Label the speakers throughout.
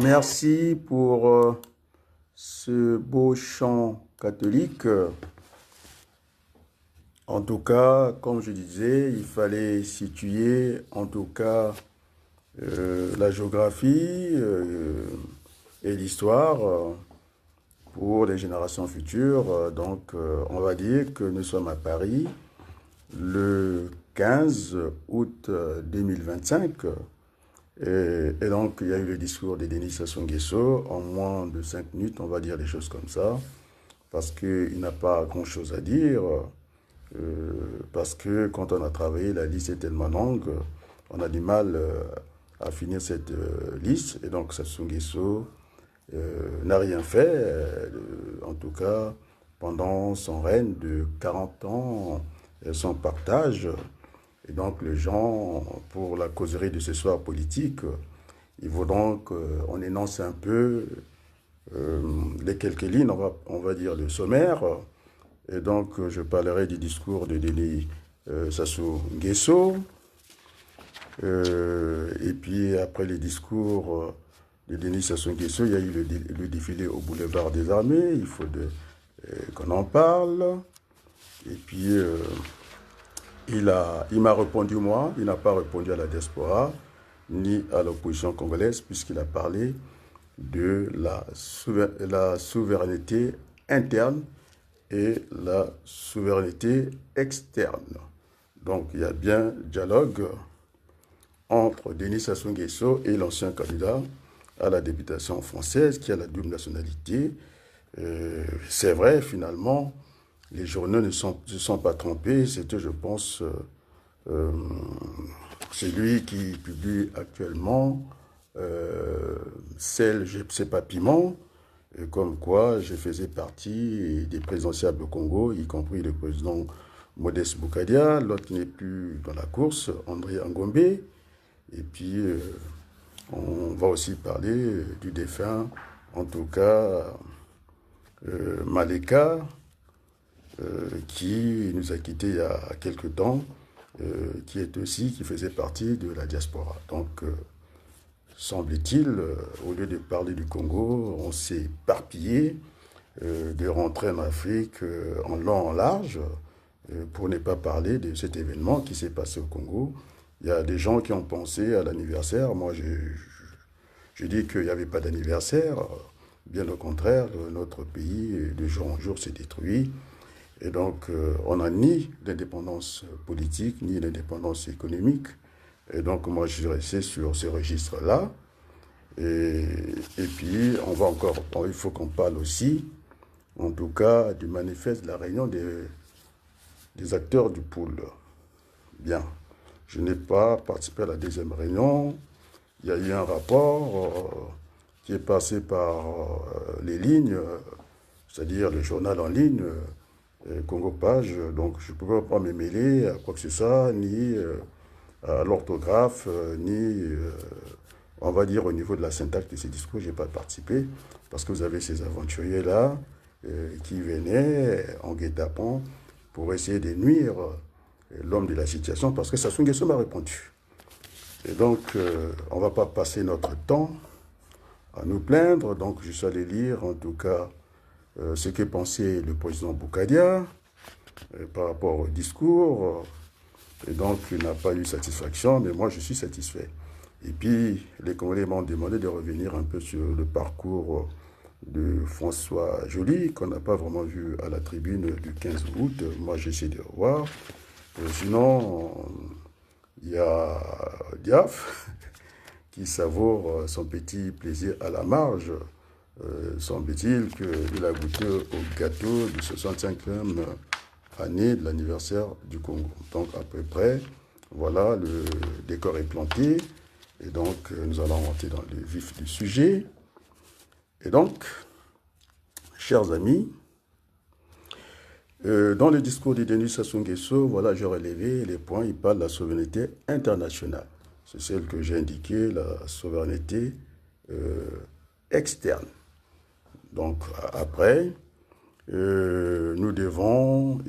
Speaker 1: Merci pour ce beau chant catholique. En tout cas, comme je disais, il fallait situer en tout cas la géographie et l'histoire pour les générations futures. Donc, on va dire que nous sommes à Paris le 15 août 2025. Et donc, il y a eu le discours de Denis Sassou Nguesso. En moins de 5 minutes, on va dire des choses comme ça, parce qu'il n'a pas grand-chose à dire. Parce que quand on a travaillé, la liste est tellement longue, on a du mal à finir cette liste. Et donc, Sassou Nguesso n'a rien fait, en tout cas, pendant son règne de 40 ans, son partage. Et donc, les gens, pour la causerie de ce soir politique, ils voudront qu'on énonce un peu les quelques lignes, on va dire, le sommaire. Et donc, je parlerai du discours de Denis Sassou Nguesso. Et puis, après les discours de Denis Sassou Nguesso, il y a eu le défilé au boulevard des Armées. Il faut qu'on en parle. Et puis, il m'a répondu, moi, il n'a pas répondu à la diaspora, ni à l'opposition congolaise, puisqu'il a parlé de la souveraineté interne et la souveraineté externe. Donc, il y a bien dialogue entre Denis Sassou Nguesso et l'ancien candidat à la députation française qui a la double nationalité. C'est vrai, finalement, les journaux ne se sont pas trompés. C'était, je pense, celui qui publie actuellement celle, je ne sais pas, Piment, comme quoi je faisais partie des présidentiables au Congo, y compris le président Modeste Boukadia, l'autre n'est plus dans la course, André Ngombe. Et puis, on va aussi parler du défunt, en tout cas, Maleka, qui nous a quittés il y a quelque temps, qui faisait partie de la diaspora. Donc, semble-t-il, au lieu de parler du Congo, on s'est éparpillé de rentrer en Afrique en long, en large, pour ne pas parler de cet événement qui s'est passé au Congo. Il y a des gens qui ont pensé à l'anniversaire. Moi, je dis qu'il n'y avait pas d'anniversaire. Bien au contraire, notre pays, de jour en jour, s'est détruit. Et donc, on n'a ni l'indépendance politique, ni l'indépendance économique. Et donc, moi, je suis resté sur ce registre-là. Et puis, il faut qu'on parle aussi, en tout cas, du manifeste de la réunion des acteurs du pool. Bien, je n'ai pas participé à la deuxième réunion. Il y a eu un rapport qui est passé par les lignes, c'est-à-dire le journal en ligne, Congo Page. Donc, je ne pouvais pas me mêler à quoi que ce soit, ni à l'orthographe, ni, on va dire, au niveau de la syntaxe de ces discours. Je n'ai pas participé parce que vous avez ces aventuriers-là qui venaient en guet-apens pour essayer de nuire l'homme de la situation, parce que Sassou Nguesso m'a répondu. Et donc, on ne va pas passer notre temps à nous plaindre. Donc, je suis allé lire, en tout cas, ce que pensait le président Boukadia par rapport au discours. Et donc, il n'a pas eu satisfaction, mais moi, je suis satisfait. Et puis, les Congolais m'ont demandé de revenir un peu sur le parcours de François Joly, qu'on n'a pas vraiment vu à la tribune du 15 août. Moi, j'ai essayé de revoir. Sinon, il y a Diaf qui savoure son petit plaisir à la marge. Semble-t-il qu'il a goûté au gâteau du 65e année de l'anniversaire du Congo. Donc, à peu près, voilà, le décor est planté. Et donc, nous allons rentrer dans le vif du sujet. Et donc, chers amis, dans le discours de Denis Sassou Nguesso, voilà, j'ai relevé les points. Il parle de la souveraineté internationale. C'est celle que j'ai indiquée, la souveraineté externe. Donc, après, il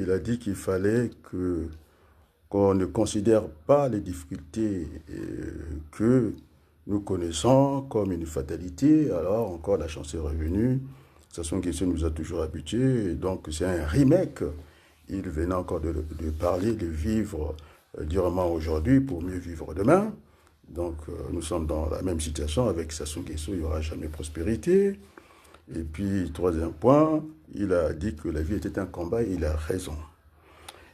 Speaker 1: a dit qu'il fallait qu'on ne considère pas les difficultés que nous connaissons comme une fatalité. Alors encore la chance est revenue. Sassou Nguesso nous a toujours habitués. Et donc c'est un remake. Il venait encore de parler de vivre durement aujourd'hui pour mieux vivre demain. Donc nous sommes dans la même situation avec Sassou Nguesso, il n'y aura jamais prospérité. Et puis troisième point, il a dit que la vie était un combat et il a raison.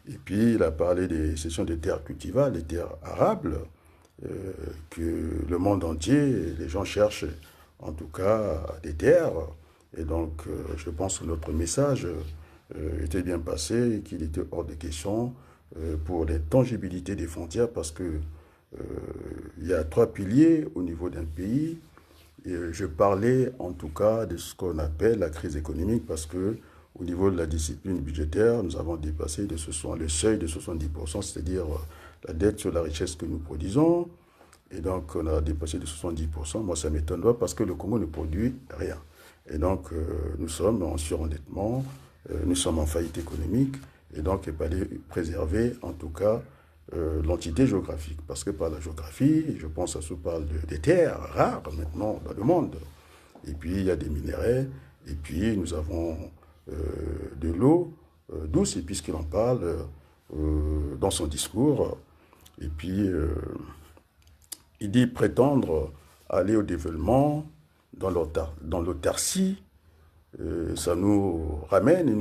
Speaker 1: Et puis il a parlé des cessions de terres cultivables, des terres arables, que le monde entier, les gens cherchent en tout cas des terres. Et donc je pense que notre message était bien passé et qu'il était hors de question pour les tangibilités des frontières parce que il y a trois piliers au niveau d'un pays. Et je parlais en tout cas de ce qu'on appelle la crise économique parce que au niveau de la discipline budgétaire, nous avons dépassé le seuil de 70%, c'est-à-dire la dette sur la richesse que nous produisons. Et donc, on a dépassé de 70%. Moi, ça ne m'étonne pas parce que le Congo ne produit rien. Et donc, nous sommes en surendettement, nous sommes en faillite économique. Et donc, il fallait préserver, en tout cas, l'entité géographique. Parce que par la géographie, je pense que ça se parle des terres rares maintenant dans le monde. Et puis, il y a des minéraux. Et puis, nous avons de l'eau douce. Et puisqu'il en parle dans son discours. Et puis, il dit prétendre aller au développement dans l'autarcie. Ça nous ramène, il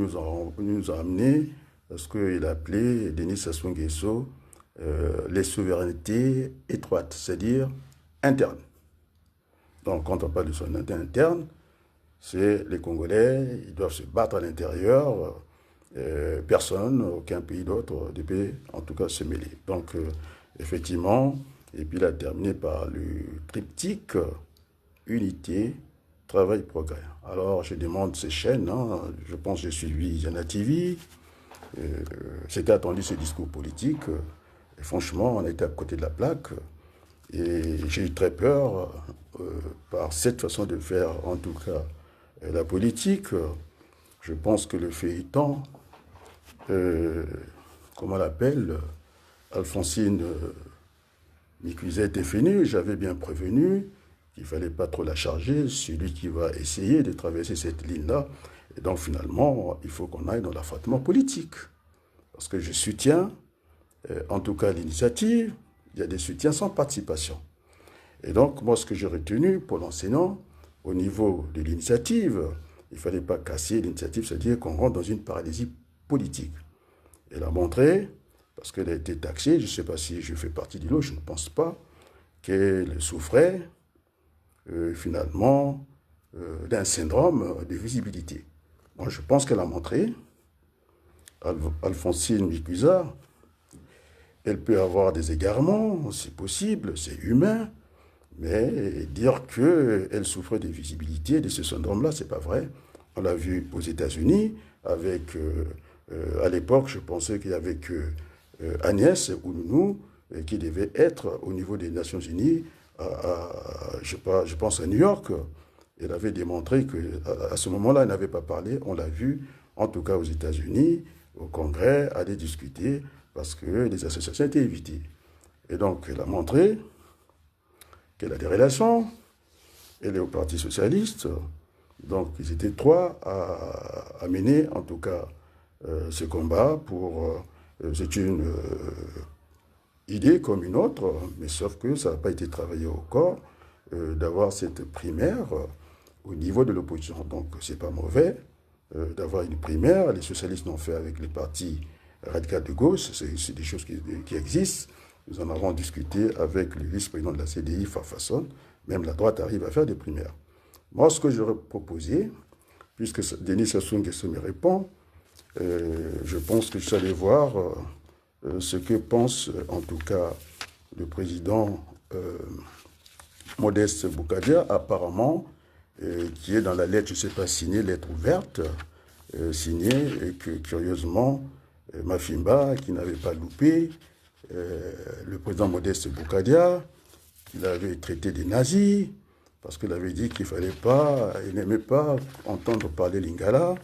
Speaker 1: nous a amené à ce qu'il a appelé Denis Sassou Nguesso les souverainetés étroites, c'est-à-dire internes. Donc, quand on parle de souveraineté interne, c'est les Congolais, ils doivent se battre à l'intérieur. Personne, aucun pays d'autre, des pays, en tout cas, se mêler. Donc, effectivement, et puis il a terminé par le triptyque unité, travail, progrès. Alors, je demande ces chaînes, hein, je pense que j'ai suivi Yana TV, c'était attendu ce discours politique, et franchement, on était à côté de la plaque, et j'ai eu très peur par cette façon de faire, en tout cas, la politique. Je pense que le feuilleton, comment on l'appelle, Alphonsine Mikuza était venue, j'avais bien prévenu qu'il ne fallait pas trop la charger, celui qui va essayer de traverser cette ligne-là. Et donc finalement, il faut qu'on aille dans l'affrontement politique. Parce que je soutiens, en tout cas l'initiative, il y a des soutiens sans participation. Et donc moi, ce que j'ai retenu pour l'enseignant, au niveau de l'initiative, il ne fallait pas casser l'initiative, c'est-à-dire qu'on rentre dans une paralysie politique. Elle a montré, parce qu'elle a été taxée, je ne sais pas si je fais partie du lot, je ne pense pas, qu'elle souffrait finalement d'un syndrome de visibilité. Moi, je pense qu'elle a montré, Alphonsine Mikuza, elle peut avoir des égarements, c'est possible, c'est humain, mais dire qu'elle souffrait de visibilité, de ce syndrome-là, ce n'est pas vrai. On l'a vu aux États-Unis, avec, à l'époque, je pensais qu'il y avait que Agnès Oulounou, qui devait être au niveau des Nations Unies, je pense à New York. Elle avait démontré qu'à ce moment-là, elle n'avait pas parlé. On l'a vu, en tout cas aux États-Unis, au Congrès, aller discuter parce que les associations étaient évitées. Et donc, elle a montré qu'elle a des relations. Elle est au Parti socialiste. Donc, ils étaient trois à mener, en tout cas, ce combat pour... c'est une idée comme une autre, mais sauf que ça n'a pas été travaillé au corps d'avoir cette primaire au niveau de l'opposition. Donc, c'est pas mauvais d'avoir une primaire. Les socialistes l'ont fait avec les partis radicaux de gauche. C'est des choses qui existent. Nous en avons discuté avec le vice-président de la CDI, Farfasson. Même la droite arrive à faire des primaires. Moi, ce que j'aurais proposé, puisque Denis Sassou Nguesso me répond, je pense que je suis allé voir ce que pense en tout cas le président Modeste Boukadia, apparemment, qui est dans la lettre, je ne sais pas, signée, lettre ouverte, signée, et que curieusement, Mafimba, qui n'avait pas loupé, le président Modeste Boukadia, il avait traité des nazis, parce qu'il avait dit qu'il ne fallait pas, il n'aimait pas entendre parler lingala.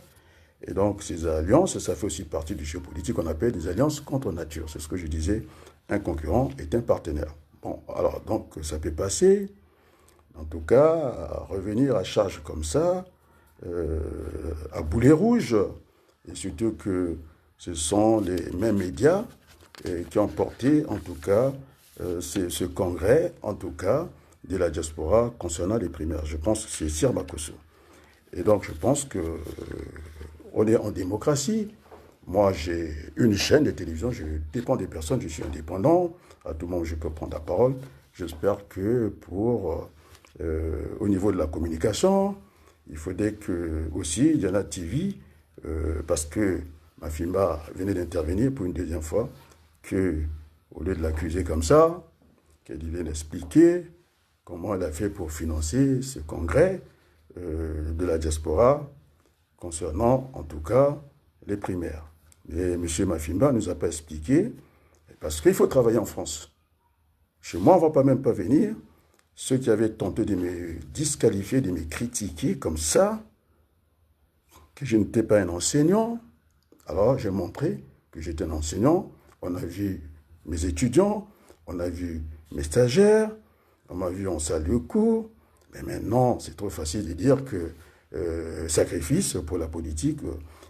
Speaker 1: Et donc, ces alliances, ça fait aussi partie du jeu politique qu'on appelle des alliances contre nature. C'est ce que je disais, un concurrent est un partenaire. Bon, alors, donc, ça peut passer. En tout cas, revenir à charge comme ça, à boulet rouge, et surtout que ce sont les mêmes médias qui ont porté, en tout cas, ce congrès, en tout cas, de la diaspora concernant les primaires. Je pense que c'est Sir Makosso. Et donc, je pense que on est en démocratie. Moi, j'ai une chaîne de télévision, je dépends des personnes, je suis indépendant. À tout moment, je peux prendre la parole. J'espère que au niveau de la communication, il faudrait que aussi, il y en a TV, parce que Mafimba venait d'intervenir pour une deuxième fois, que au lieu de l'accuser comme ça, qu'elle vienne expliquer comment elle a fait pour financer ce congrès de la diaspora concernant, en tout cas, les primaires. Mais M. Mafimba ne nous a pas expliqué, parce qu'il faut travailler en France. Chez moi, on ne va pas même pas venir. Ceux qui avaient tenté de me disqualifier, de me critiquer comme ça, que je n'étais pas un enseignant, alors j'ai montré que j'étais un enseignant. On a vu mes étudiants, on a vu mes stagiaires, on m'a vu en salle de cours. Mais maintenant, c'est trop facile de dire que sacrifice pour la politique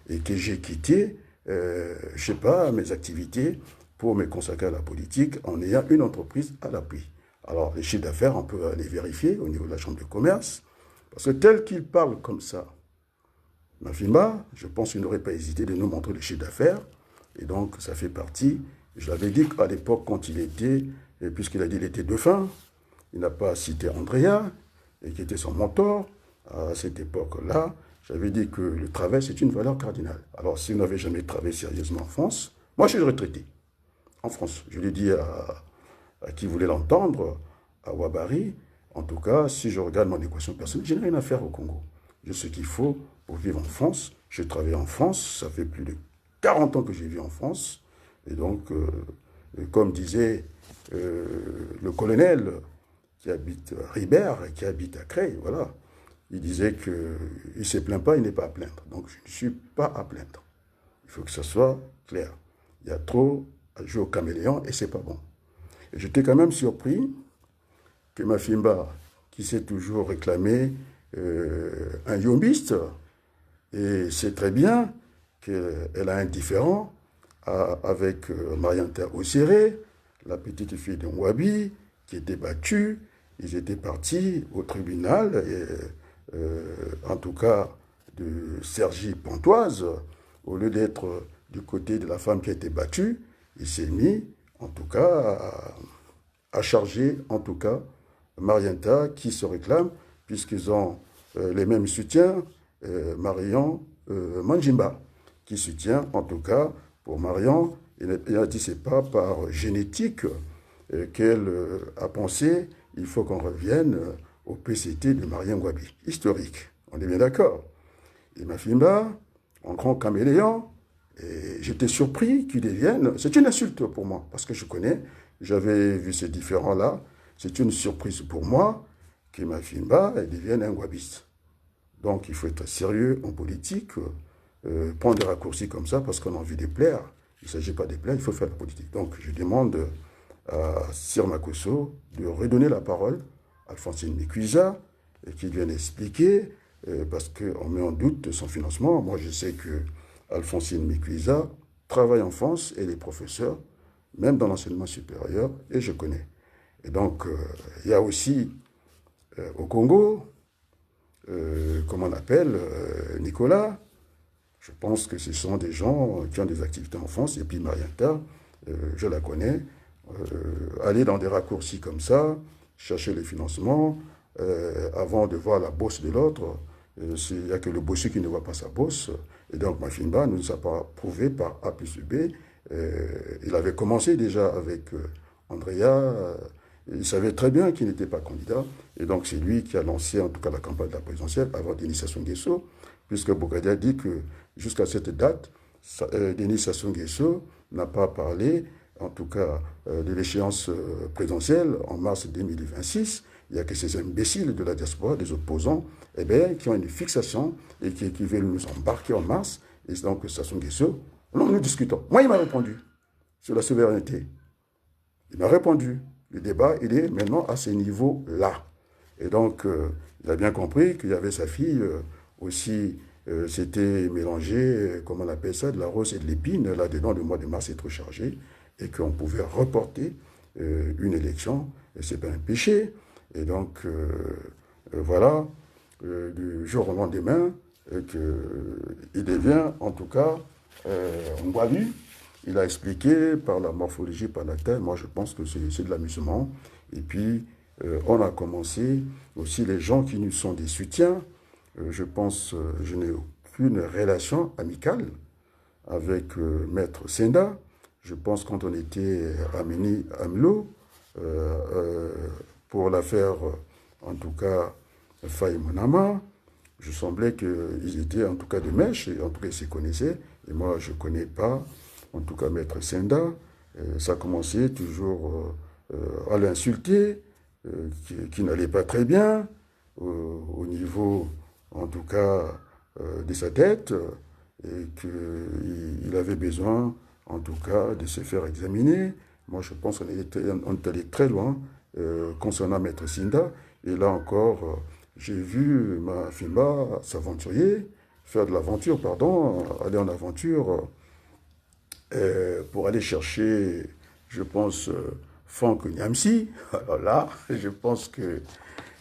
Speaker 1: et que j'ai quitté, je ne sais pas, mes activités pour me consacrer à la politique en ayant une entreprise à l'appui. Alors, les chiffres d'affaires, on peut les vérifier au niveau de la Chambre de commerce, parce que tel qu'il parle comme ça, Mafimba, je pense qu'il n'aurait pas hésité de nous montrer les chiffres d'affaires, et donc ça fait partie, je l'avais dit qu'à l'époque, quand il était, puisqu'il a dit qu'il était dauphin, il n'a pas cité Andrea, et qui était son mentor, à cette époque-là, j'avais dit que le travail, c'est une valeur cardinale. Alors, si vous n'avez jamais travaillé sérieusement en France, moi, je suis retraité en France. Je l'ai dit à qui voulait l'entendre, à Ouabari. En tout cas, si je regarde mon équation personnelle, je n'ai rien à faire au Congo. J'ai ce qu'il faut pour vivre en France. Je travaille en France, ça fait plus de 40 ans que je vis en France. Et donc, comme disait le colonel qui habite Ribert et qui habite à Creil, voilà, il disait qu'il ne se plaint pas, il n'est pas à plaindre. Donc, je ne suis pas à plaindre. Il faut que ça soit clair. Il y a trop à jouer au caméléon et ce n'est pas bon. J'étais quand même surpris que Mafimba, qui s'est toujours réclamé un yombiste, et c'est très bien qu'elle a un différend avec Marianta Osséré, la petite fille de Mwabi, qui était battue. Ils étaient partis au tribunal, en tout cas de Sergi Pontoise, au lieu d'être du côté de la femme qui a été battue, il s'est mis en tout cas à charger, en tout cas, Marianta qui se réclame, puisqu'ils ont les mêmes soutiens, Marion Manjimba, qui soutient, en tout cas, pour Marion, il a dit c'est pas par génétique qu'elle a pensé, il faut qu'on revienne au PCT de Marien Ngouabi, historique. On est bien d'accord. Et Mafimba, en grand caméléon, et j'étais surpris qu'il devienne... C'est une insulte pour moi, parce que je connais, j'avais vu ces différends-là. C'est une surprise pour moi que Mafimba devienne un Ngouabiste. Donc il faut être sérieux en politique, prendre des raccourcis comme ça, parce qu'on a envie de plaire. Il ne s'agit pas de plaire, il faut faire la politique. Donc je demande à Sir Makosso de redonner la parole à Alphonsine Mikuisa, et qu'il vienne expliquer, parce qu'on met en doute son financement. Moi je sais que Alphonsine Mikuisa travaille en France et les professeurs, même dans l'enseignement supérieur, et je connais. Et donc, il y a aussi au Congo, comment on appelle, Nicolas. Je pense que ce sont des gens qui ont des activités en France. Et puis Marianta, je la connais. Aller dans des raccourcis comme ça, chercher les financements, avant de voir la bosse de l'autre, il n'y a que le bossu qui ne voit pas sa bosse. Et donc Mafimba ne nous a pas prouvé par A plus B. Il avait commencé déjà avec Andrea. Il savait très bien qu'il n'était pas candidat. Et donc c'est lui qui a lancé en tout cas la campagne de la présidentielle avant Denis Sassou Nguesso, puisque Bokadi a dit que jusqu'à cette date, Denis Sassou Nguesso n'a pas parlé, en tout cas, de l'échéance présidentielle en mars 2026. Il n'y a que ces imbéciles de la diaspora, des opposants, qui ont une fixation et qui veulent nous embarquer en mars. Et donc, Sassou Nguesso, nous discutons. Moi, il m'a répondu sur la souveraineté. Il m'a répondu. Le débat, il est maintenant à ce niveau-là. Et donc, il a bien compris qu'il y avait sa fille aussi, c'était mélangé, comment on appelle ça, de la rose et de l'épine. Là-dedans, le mois de mars est trop chargé et qu'on pouvait reporter une élection. Et ce n'est pas un péché. Et donc, voilà, du jour au lendemain, il devient, en tout cas, Ngwalu. Il a expliqué par la morphologie, par la taille. Moi, je pense que c'est de l'amusement. Et puis, on a commencé aussi les gens qui nous sont des soutiens. Je pense, je n'ai aucune relation amicale avec Maître Senda. Je pense quand on était Amini Amlo, pour l'affaire, en tout cas, Faye Monama, je semblais qu'ils étaient en tout cas de mèche, et en tout cas ils se connaissaient. Et moi, je ne connais pas, en tout cas, Maître Senda. Ça a commencé toujours à l'insulter, qui n'allait pas très bien, au niveau, en tout cas, de sa tête, et qu'il avait besoin, en tout cas, de se faire examiner. Moi, je pense qu'on est allé très loin concernant Maître Senda. Et là encore, j'ai vu ma Fimba s'aventurier, faire de l'aventure, pardon, aller en aventure pour aller chercher, je pense, Franck Niamsi. Alors là, je pense que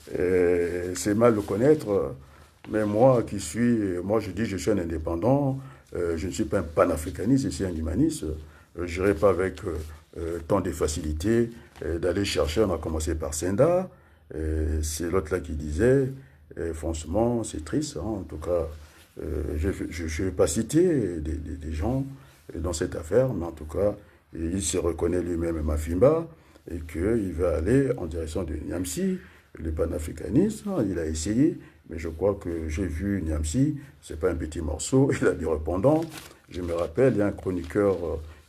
Speaker 1: c'est mal le connaître, mais moi je dis je suis un indépendant, je ne suis pas un panafricaniste, je suis un humaniste. Je n'irai pas avec tant de facilité d'aller chercher. On a commencé par Senda. C'est l'autre là qui disait, franchement, c'est triste. Hein, en tout cas, je ne vais pas citer des gens dans cette affaire, mais en tout cas, il se reconnaît lui-même Mafimba et qu'il va aller en direction de Niamsi, le panafricanisme. Il a essayé, mais je crois que j'ai vu Niamsi, ce n'est pas un petit morceau, il a du répondant. Je me rappelle, il y a un chroniqueur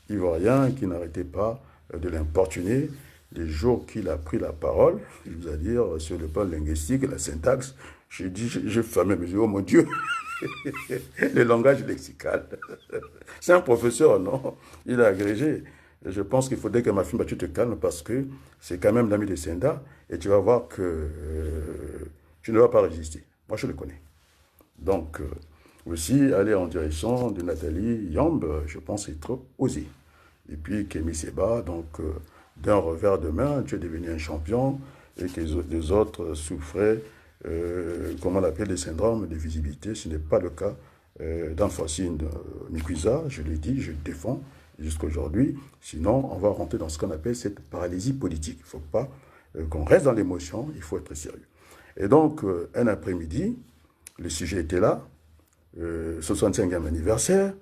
Speaker 1: ivoirien qui n'arrêtait pas de l'importuner. Les jours qu'il a pris la parole, c'est-à-dire sur le plan linguistique, la syntaxe, j'ai fermé mes yeux, oh mon Dieu, le langage lexical. C'est un professeur, non? Il a agrégé. Je pense qu'il faudrait que ma fille, tu te calmes parce que c'est quand même l'ami de Senda et tu vas voir que tu ne vas pas résister. Moi, je le connais. Donc, aussi, aller en direction de Nathalie Yamb, je pense que c'est trop osé. Et puis, Kémy Seba, donc, d'un revers de main, tu es devenu un champion et que les autres souffraient, comment on l'appelle, des syndromes de visibilité. Ce n'est pas le cas d'Anfacine Nikwiza, je l'ai dit, je le défends jusqu'à aujourd'hui. Sinon, on va rentrer dans ce qu'on appelle cette paralysie politique. Il ne faut pas qu'on reste dans l'émotion, il faut être sérieux. Et donc, un après-midi, le sujet était là, 65e anniversaire,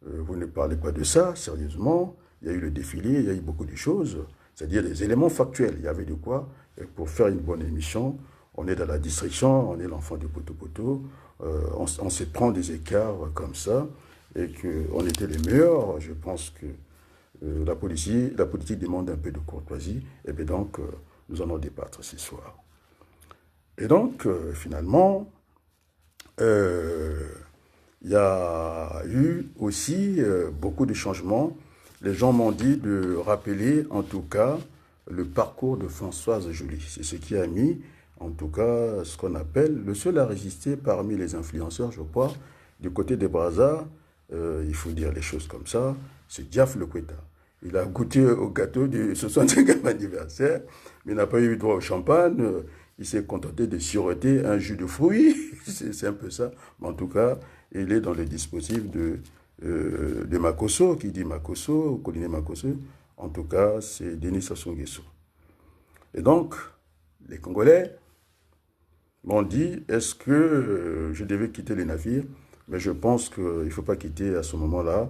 Speaker 1: vous ne parlez pas de ça, sérieusement. Il y a eu le défilé, il y a eu beaucoup de choses, c'est-à-dire des éléments factuels. Il y avait de quoi pour faire une bonne émission. On est dans la distraction, on est l'enfant de Poto-Poto, on se prend des écarts comme ça, et qu'on était les meilleurs. Je pense que la politique demande un peu de courtoisie, et bien donc, nous allons débattre ce soir. Et donc, finalement, il y a eu aussi beaucoup de changements. Les gens m'ont dit de rappeler, en tout cas, le parcours de Françoise Joly. C'est ce qui a mis, en tout cas, ce qu'on appelle le seul à résister parmi les influenceurs, je crois, du côté des Brazza, il faut dire les choses comme ça, c'est Diaf Lekweta. Il a goûté au gâteau du 65e anniversaire, mais il n'a pas eu droit au champagne. Il s'est contenté de siroter un jus de fruits. C'est un peu ça. Mais en tout cas, il est dans le dispositif de Makosso, qui dit Makosso, Koliné Makosso. En tout cas, c'est Denis Sassou Nguesso. Et donc, les Congolais m'ont dit, est-ce que je devais quitter les navires? Mais je pense qu'il ne faut pas quitter à ce moment-là,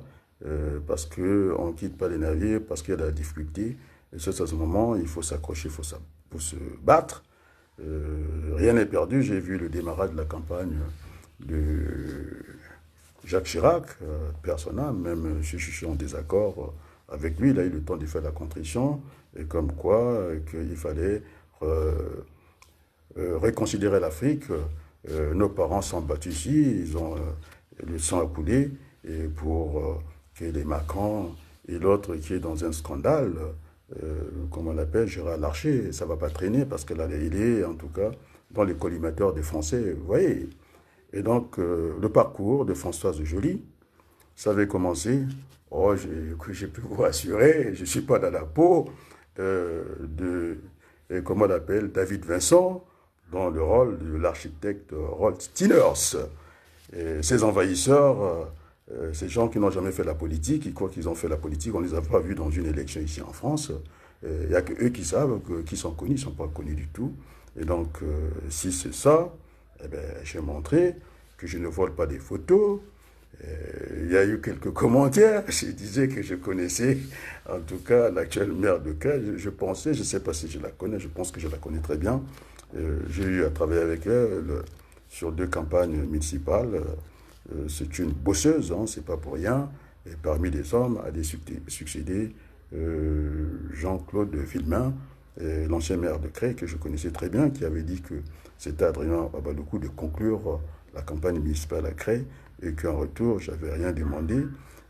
Speaker 1: parce qu'on ne quitte pas les navires, parce qu'il y a de la difficulté. Et c'est à ce moment, il faut s'accrocher, il faut se battre. Rien n'est perdu. J'ai vu le démarrage de la campagne de Jacques Chirac, personnel, même si je suis en désaccord avec lui, il a eu le temps de faire la contrition, et comme quoi qu'il fallait reconsidérer l'Afrique. Nos parents sont battus ici, ils ont le sang à couler, et pour que les Macron et l'autre qui est dans un scandale, comment on l'appelle, Gérard Larcher, ça ne va pas traîner parce qu'il est, en tout cas, dans les collimateurs des Français, vous voyez. Et donc, le parcours de Françoise Joly, ça avait commencé, oh, j'ai pu vous rassurer, je ne suis pas dans la peau de, comment on l'appelle, David Vincent, dans le rôle de l'architecte Rolf Steiners. Et ces envahisseurs, ces gens qui n'ont jamais fait la politique, qui croient qu'ils ont fait la politique, on ne les a pas vus dans une élection ici en France. Il n'y a que eux qui savent, qui sont connus, ils ne sont pas connus du tout. Et donc, si c'est ça, eh ben, j'ai montré que je ne vole pas des photos. Il y a eu quelques commentaires. Je disais que je connaissais, en tout cas, l'actuelle maire de Caen. Je pensais, je ne sais pas si je la connais, je pense que je la connais très bien. J'ai eu à travailler avec elle sur 2 campagnes municipales. C'est une bosseuse, hein, c'est pas pour rien. Et parmi les hommes a succédé Jean-Claude Villemain, l'ancien maire de Creil, que je connaissais très bien, qui avait dit que c'était Adrien Babaloukou de conclure la campagne municipale à Creil et qu'en retour, je n'avais rien demandé.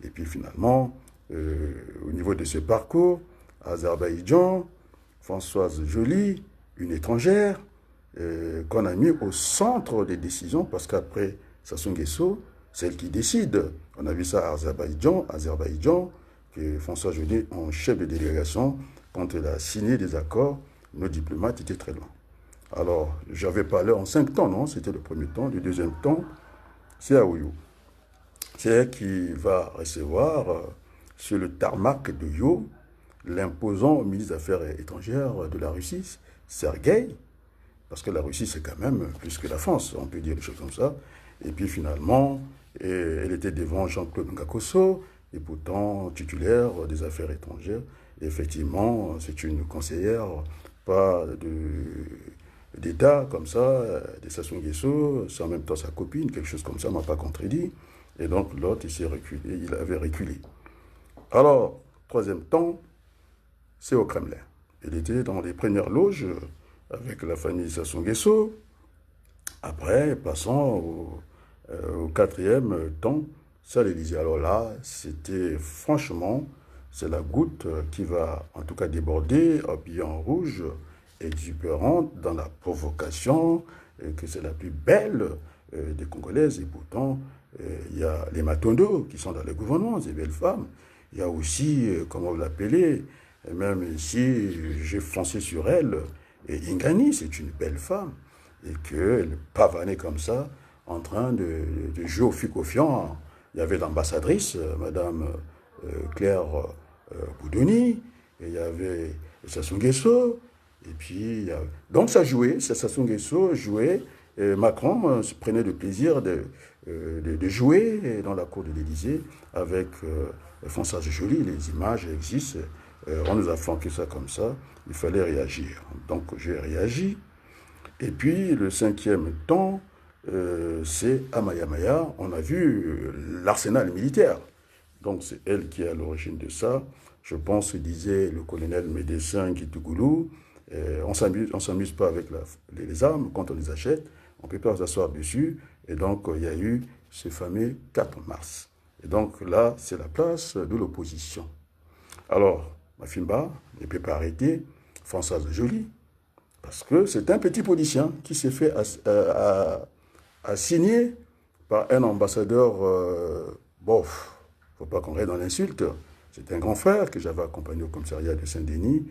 Speaker 1: Et puis finalement, au niveau de ce parcours, Azerbaïdjan, Françoise Joly, une étrangère, qu'on a mis au centre des décisions, parce qu'après Sassou Nguesso, c'est elle qui décide. On a vu ça à Azerbaïdjan, que François Joly, en chef de délégation, quand elle a signé des accords, nos diplomates étaient très loin. Alors, j'avais parlé en 5 temps, non? C'était le premier temps. Le deuxième temps, c'est à Oyo. C'est elle qui va recevoir sur le tarmac de Yo l'imposant ministre des Affaires étrangères de la Russie, Sergueï, parce que la Russie, c'est quand même plus que la France, on peut dire des choses comme ça. Et puis finalement, elle était devant Jean-Claude Ngakosso, et pourtant titulaire des Affaires étrangères. Et effectivement, c'est une conseillère, pas d'État comme ça, de Sassou Nguesso, c'est en même temps sa copine, quelque chose comme ça, ne m'a pas contredit. Et donc l'autre, il avait reculé. Alors, troisième temps, c'est au Kremlin. Il était dans les premières loges avec la famille Sassou Nguesso. Après, passant au quatrième temps, c'est à l'Élysée. Alors là, c'était franchement, c'est la goutte qui va en tout cas déborder, habillée en rouge, exubérante dans la provocation, que c'est la plus belle des Congolaises. Et pourtant, il y a les Matondo qui sont dans le gouvernement, ces belles femmes. Il y a aussi, comment vous l'appelez, même ici, j'ai foncé sur elle, et Ingani, c'est une belle femme, et qu'elle pavanait comme ça, en train de jouer au ficofiant. Il y avait l'ambassadrice, Madame Claire Boudouni, et il y avait Sassou Nguesso, et puis, donc ça jouait, Sassou Nguesso jouait, et Macron se prenait le plaisir de jouer dans la cour de l'Élysée avec Françoise Joly. Les images existent, on nous a flanqué ça comme ça, il fallait réagir. Donc j'ai réagi. Et puis le cinquième temps, c'est à Maya, on a vu l'arsenal militaire. Donc c'est elle qui est à l'origine de ça. Je pense, disait le colonel médecin Kitougoulou, on ne s'amuse pas avec les armes quand on les achète, on ne peut pas s'asseoir dessus. Et donc il y a eu ce fameux 4 mars. Et donc là, c'est la place de l'opposition. Alors, Mafimba ne peut pas arrêter Françoise Joly, parce que c'est un petit politicien qui s'est fait assigner par un ambassadeur, bof, il ne faut pas qu'on reste dans l'insulte. C'est un grand frère que j'avais accompagné au commissariat de Saint-Denis,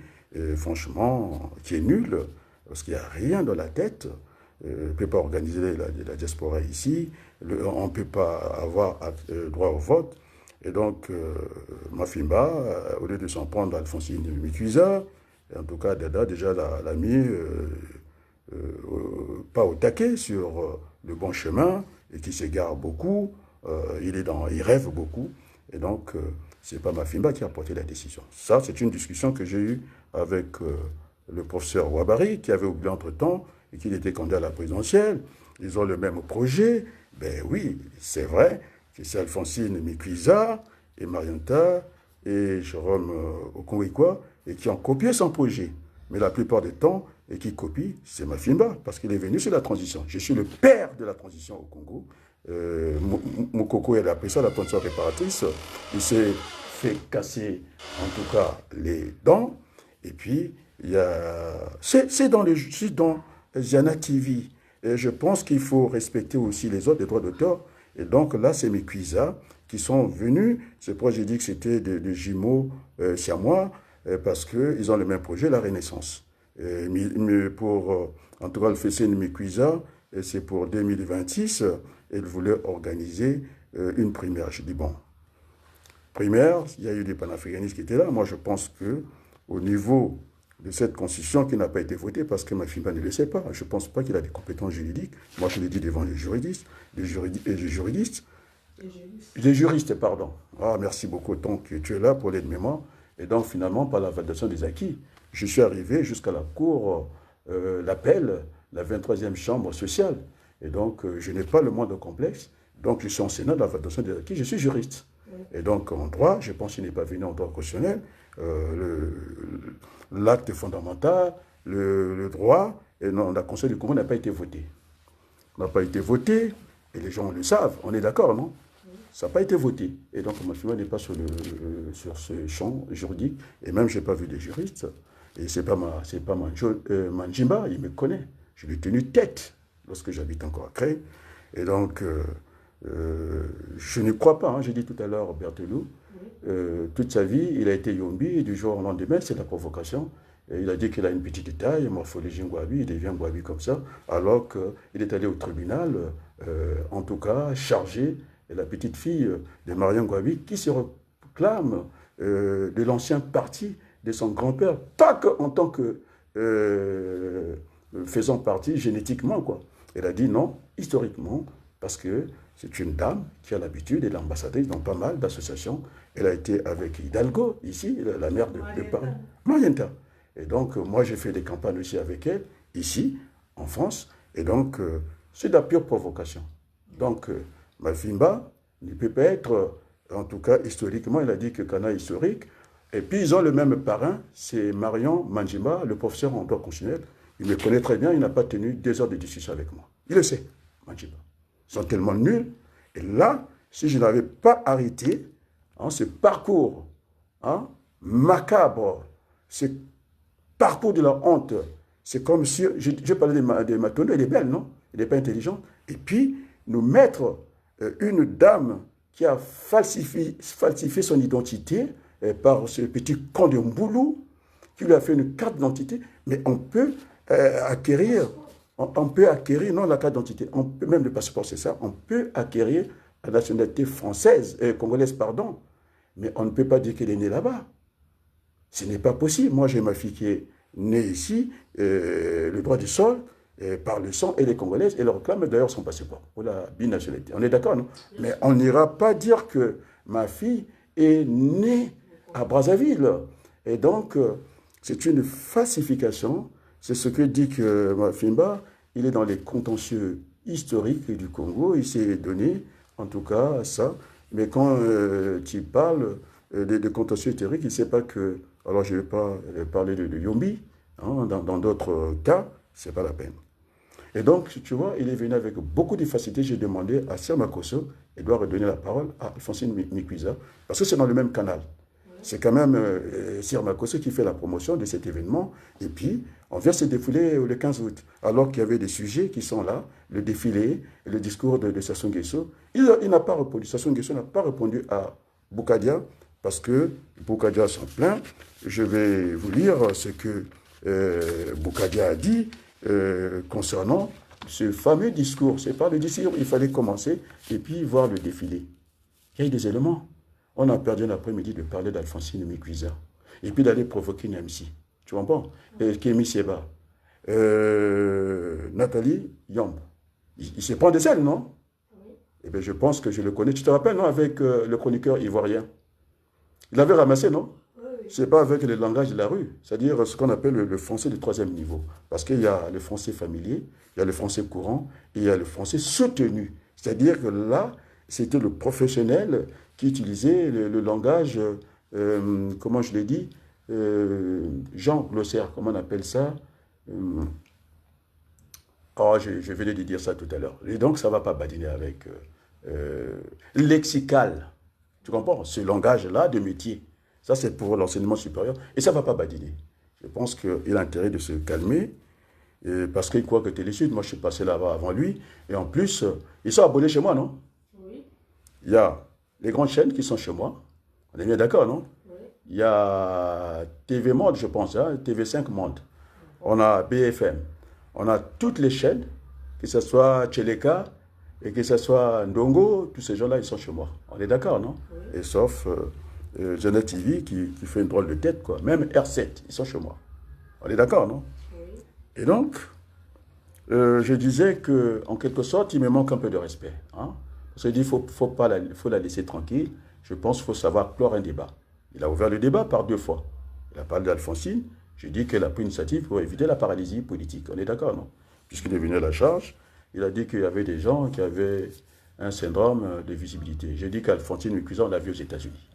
Speaker 1: franchement, qui est nul, parce qu'il n'y a rien dans la tête. On ne peut pas organiser la diaspora ici, on ne peut pas avoir droit au vote. Et donc, Mafimba, au lieu de s'en prendre à Alphonsine Mikuisa, en tout cas, Dada déjà l'a mis pas au taquet sur le bon chemin et qui s'égare beaucoup. Il rêve beaucoup. Et donc, c'est pas Mafimba qui a porté la décision. Ça, c'est une discussion que j'ai eue avec le professeur Ouabari, qui avait oublié entre-temps et qu'il était candidat à la présidentielle. Ils ont le même projet. Ben oui, c'est vrai que c'est Alphonsine Mikuisa et Marianta et Jérôme Okonwikwa et qui ont copié son projet. Mais la plupart du temps, et qui copie, c'est Mafimba, parce qu'il est venu sur la transition. Je suis le père de la transition au Congo. Moukoko, il a appris ça, la transition réparatrice. Il s'est fait casser, en tout cas, les dents. Et puis, il y a... c'est dans Ziana TV. Et je pense qu'il faut respecter aussi les autres, les droits d'auteur. Et donc là, c'est mes cuisats qui sont venus. C'est pourquoi j'ai dit que c'était des jumeaux siamois, parce qu'ils ont le même projet, la Renaissance. En tout cas, le fessé de mes cuisats, c'est pour 2026. Ils voulaient organiser une primaire. Je dis, bon, primaire, il y a eu des panafricanistes qui étaient là. Moi, je pense que au niveau de cette constitution qui n'a pas été votée, parce que ma fille ne le sait pas, je ne pense pas qu'il a des compétences juridiques. Moi, je l'ai dit devant les juristes, les juristes, pardon. Ah, merci beaucoup, donc tu es là pour l'aide-mémoire. Et donc, finalement, par la validation des acquis, je suis arrivé jusqu'à la cour d'appel, la 23e chambre sociale. Et donc, je n'ai pas le moindre complexe. Donc, je suis enseignant de la validation des acquis, je suis juriste. Et donc, en droit, je pense qu'il n'est pas venu en droit constitutionnel. L'acte fondamental, le droit, et non, la Constitution du Congo n'a pas été votée. N'a pas été votée, et les gens le savent, on est d'accord, non? Ça n'a pas été voté. Et donc, ma fille n'est pas sur ce champ juridique, et même je n'ai pas vu des juristes. Et ce n'est pas Manjimba, il me connaît. Je lui ai tenu tête lorsque j'habite encore à Cré. Et donc, je ne crois pas, hein, j'ai dit tout à l'heure Berthelou, toute sa vie, il a été Yombi, et du jour au lendemain, c'est la provocation. Et il a dit qu'il a une petite taille, morphologie Ngwabi, il devient Ngwabi comme ça, alors qu'il est allé au tribunal, en tout cas, chargé de la petite fille de Marion Ngwabi, qui se réclame de l'ancien parti de son grand-père, pas qu'en tant que faisant partie génétiquement, quoi. Elle a dit non, historiquement, parce que c'est une dame qui a l'habitude, elle est ambassadrice dans pas mal d'associations. Elle a été avec Hidalgo, ici, la mère de Paris. Marienta. Et donc, moi, j'ai fait des campagnes aussi avec elle, ici, en France. Et donc, c'est de la pure provocation. Donc, Mafimba ne peut pas être, en tout cas, historiquement, il a dit que Kana est historique. Et puis, ils ont le même parrain, c'est Marion Manjima, le professeur en droit constitutionnel. Il me connaît très bien, il n'a pas tenu 2 heures de discussion avec moi. Il le sait, Manjima. Ils sont tellement nuls. Et là, si je n'avais pas arrêté ce parcours macabre, ce parcours de la honte, c'est comme si, je parlais de Matondo, elle est belle, non? Elle n'est pas intelligente. Et puis, nous mettre une dame qui a falsifié son identité par ce petit con de Mboulou, qui lui a fait une carte d'identité, mais on peut acquérir, non la carte d'identité, on peut, même le passeport, c'est ça, on peut acquérir la nationalité française, congolaise, pardon, mais on ne peut pas dire qu'elle est née là-bas. Ce n'est pas possible. Moi, j'ai ma fille qui est née ici, le droit du sol, par le sang, elle est congolaise, elle réclame d'ailleurs son passeport pour la binationalité. On est d'accord, non? Mais on n'ira pas dire que ma fille est née à Brazzaville. Et donc, c'est une falsification. C'est ce que dit que Mafimba, il est dans les contentieux historiques du Congo, il s'est donné, en tout cas, ça. Mais quand tu parles de contentieux historiques, il ne sait pas que... Alors, je ne vais pas parler de Yombi, hein, dans d'autres cas, ce n'est pas la peine. Et donc, tu vois, il est venu avec beaucoup de facilité. J'ai demandé à Sir Makosso, il doit redonner la parole à Alphonsine Mikwiza, parce que c'est dans le même canal. C'est quand même Sir Makosso qui fait la promotion de cet événement. Et puis, on vient se défouler le 15 août, alors qu'il y avait des sujets qui sont là, le défilé, le discours de Sassou Nguesso. Il n'a pas répondu. Sassou Nguesso n'a pas répondu à Boukadia, parce que Boukadia s'en plaint. Je vais vous lire ce que Boukadia a dit concernant ce fameux discours. C'est par le discours, il fallait commencer et puis voir le défilé. Il y a eu des éléments. On a perdu l'après-midi de parler d'Alphonsine Mikwiza et puis d'aller provoquer Niamsi. Tu comprends? Kémy Seba. Nathalie Yomb. Il se prend des ailes, non? Oui. Eh bien, je pense que je le connais. Tu te rappelles, non, avec le chroniqueur ivoirien? Il avait ramassé, non? Ce n'est pas avec le langage de la rue, c'est-à-dire ce qu'on appelle le français de 3e niveau. Parce qu'il y a le français familier, il y a le français courant, et il y a le français soutenu. C'est-à-dire que là, c'était le professionnel qui utilisait le langage, comment je l'ai dit, Jean glossaire, comment on appelle ça? Je venais de dire ça tout à l'heure. Et donc, ça ne va pas badiner avec lexical. Tu comprends? Ce langage-là de métier. Ça, c'est pour l'enseignement supérieur. Et ça ne va pas badiner. Je pense qu'il a intérêt de se calmer, parce qu'il croit que Télésud, moi je suis passé là-bas avant lui, et en plus, ils sont abonnés chez moi, non?
Speaker 2: Oui.
Speaker 1: Il y a les grandes chaînes qui sont chez moi, on est bien d'accord, non?
Speaker 2: Oui.
Speaker 1: Il y a TV Monde, je pense, hein, TV5 Monde, on a BFM, on a toutes les chaînes, que ce soit Tcheleka, et que ce soit Ndongo, tous ces gens-là, ils sont chez moi. On est d'accord, non?
Speaker 2: Oui.
Speaker 1: Et sauf Jeannette TV qui fait une drôle de tête, quoi. Même R7, ils sont chez moi. On est d'accord, non?
Speaker 2: Oui.
Speaker 1: Et donc, je disais que, en quelque sorte, il me manque un peu de respect. Hein? Parce qu'il dit qu'il faut la laisser tranquille. Je pense qu'il faut savoir clore un débat. Il a ouvert le débat par 2 fois. Il a parlé d'Alphonsine. Je dis qu'elle a pris une initiative pour éviter la paralysie politique. On est d'accord, non? Puisqu'il est venu à la charge, il a dit qu'il y avait des gens qui avaient un syndrome de visibilité. J'ai dit qu'Alphonsine Cuisant, on l'a vu aux États-Unis.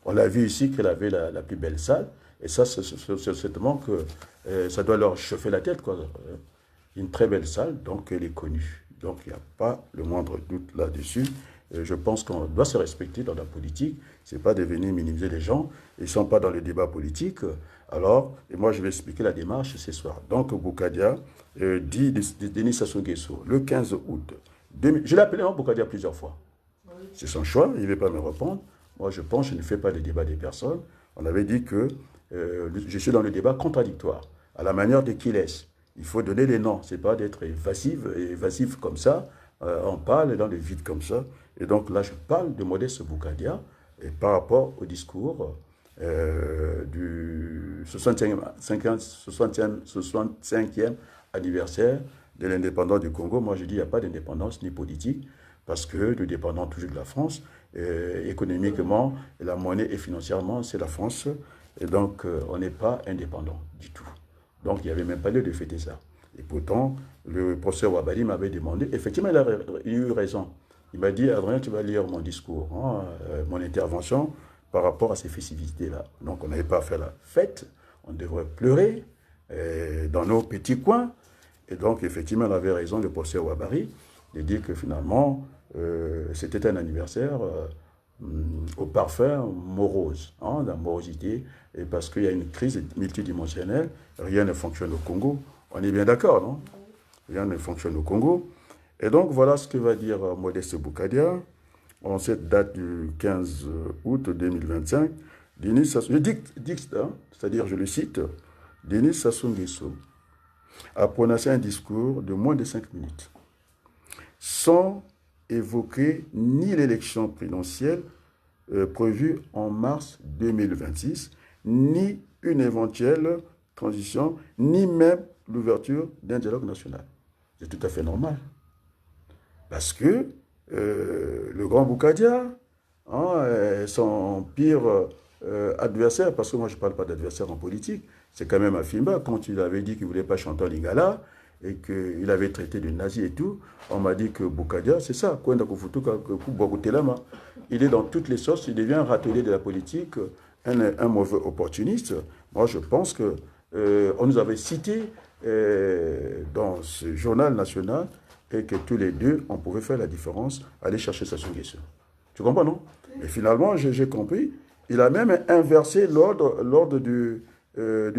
Speaker 1: On l'a vu ici qu'elle avait la plus belle salle. Et ça, c'est certainement que ça doit leur chauffer la tête, quoi. Une très belle salle, donc elle est connue. Donc il n'y a pas le moindre doute là-dessus. Je pense qu'on doit se respecter dans la politique. Ce n'est pas de venir minimiser les gens. Ils ne sont pas dans le débat politique. Alors, et moi je vais expliquer la démarche ce soir. Donc Boukadia dit Denis Sassou Nguesso, le 15 août. Je l'ai appelé Boukadia plusieurs fois.
Speaker 2: Oui.
Speaker 1: C'est son choix, il ne veut pas me répondre. Moi je pense, je ne fais pas de débat des personnes. On avait dit que je suis dans le débat contradictoire, à la manière de qui laisse. Il faut donner les noms, ce n'est pas d'être évasif comme ça. On parle dans le vide comme ça. Et donc là, je parle de Modeste Boukadia et par rapport au discours du 65e anniversaire de l'indépendance du Congo. Moi, je dis qu'il n'y a pas d'indépendance ni politique parce que nous dépendons toujours de la France. Économiquement, et la monnaie et financièrement, c'est la France. Et donc, on n'est pas indépendant du tout. Donc, il n'y avait même pas lieu de fêter ça. Et pourtant, le professeur Ouabali m'avait demandé, effectivement, il a eu raison. Il m'a dit, Adrien, tu vas lire mon discours, hein, mon intervention par rapport à ces festivités-là. Donc, on n'avait pas à faire la fête, on devrait pleurer dans nos petits coins. Et donc, effectivement, il avait raison, le professeur Ouabali, de dire que finalement, c'était un anniversaire au parfum morose, hein, la morosité, et parce qu'il y a une crise multidimensionnelle, rien ne fonctionne au Congo. On est bien d'accord, non? Rien ne fonctionne au Congo. Et donc, voilà ce que va dire Modeste Boukadia en cette date du 15 août 2025. Denis Sassou, je dicte, hein, c'est-à-dire, je le cite, Denis Sassou Nguesso a prononcé un discours de moins de 5 minutes, sans évoquer ni l'élection présidentielle prévue en mars 2026, ni une éventuelle transition, ni même l'ouverture d'un dialogue national. C'est tout à fait normal. Parce que le grand Boukadia, hein, son pire adversaire, parce que moi je ne parle pas d'adversaire en politique, c'est quand même Afimba, quand il avait dit qu'il ne voulait pas chanter en lingala, et qu'il avait traité de nazi et tout, on m'a dit que Boukadia, c'est ça, il est dans toutes les sauces, il devient un râtelier de la politique, un mauvais opportuniste. Moi je pense que on nous avait cité dans ce journal national et que tous les deux, on pouvait faire la différence, aller chercher Sassou Nguesso. Tu comprends, non? Et finalement, j'ai compris, il a même inversé l'ordre du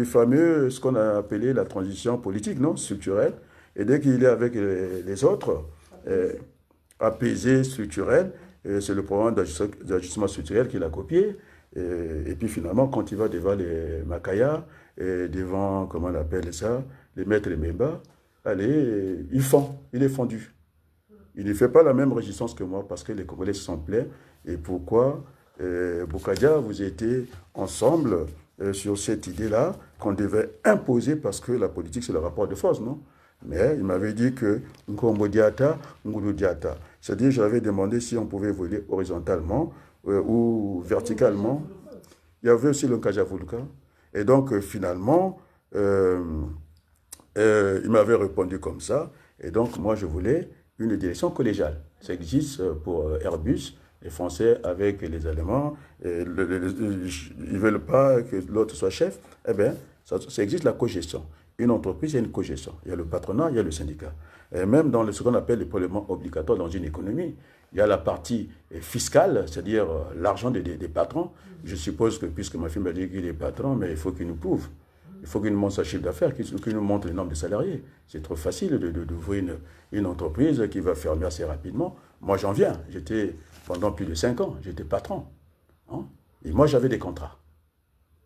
Speaker 1: fameux, ce qu'on a appelé la transition politique, non? Structurelle. Et dès qu'il est avec les autres, apaisé, structurel, c'est le programme d'ajustement structurel qu'il a copié. Et puis finalement, quand il va devant les Makaya, devant, comment on appelle ça, les maîtres et Memba, allez, il fond, il est fondu. Il ne fait pas la même résistance que moi parce que les Congolais se sont plaints. Et pourquoi Boukadia, vous étiez ensemble sur cette idée-là qu'on devait imposer parce que la politique, c'est le rapport de force, non? Mais il m'avait dit que Nkombo Diata, Ngulu Diata. C'est-à-dire, j'avais demandé si on pouvait voler horizontalement ou verticalement. Il y avait aussi le Nkajavuluka. Et donc, finalement, il m'avait répondu comme ça. Et donc, moi, je voulais une direction collégiale. Ça existe pour Airbus, les Français avec les Allemands. Ils ne veulent pas que l'autre soit chef. Eh bien, ça existe la cogestion. Une entreprise, il y a une cogestion. Il y a le patronat, il y a le syndicat. Et même dans ce qu'on appelle le prélèvement obligatoire dans une économie, il y a la partie fiscale, c'est-à-dire l'argent des patrons. Je suppose que, puisque ma fille m'a dit qu'il est patron, mais il faut qu'il nous prouve. Il faut qu'il nous montre sa chiffre d'affaires, qu'il nous montre le nombre de salariés. C'est trop facile d'ouvrir une entreprise qui va fermer assez rapidement. Moi, j'en viens. J'étais, pendant plus de 5 ans, j'étais patron. Hein. Et moi, j'avais des contrats.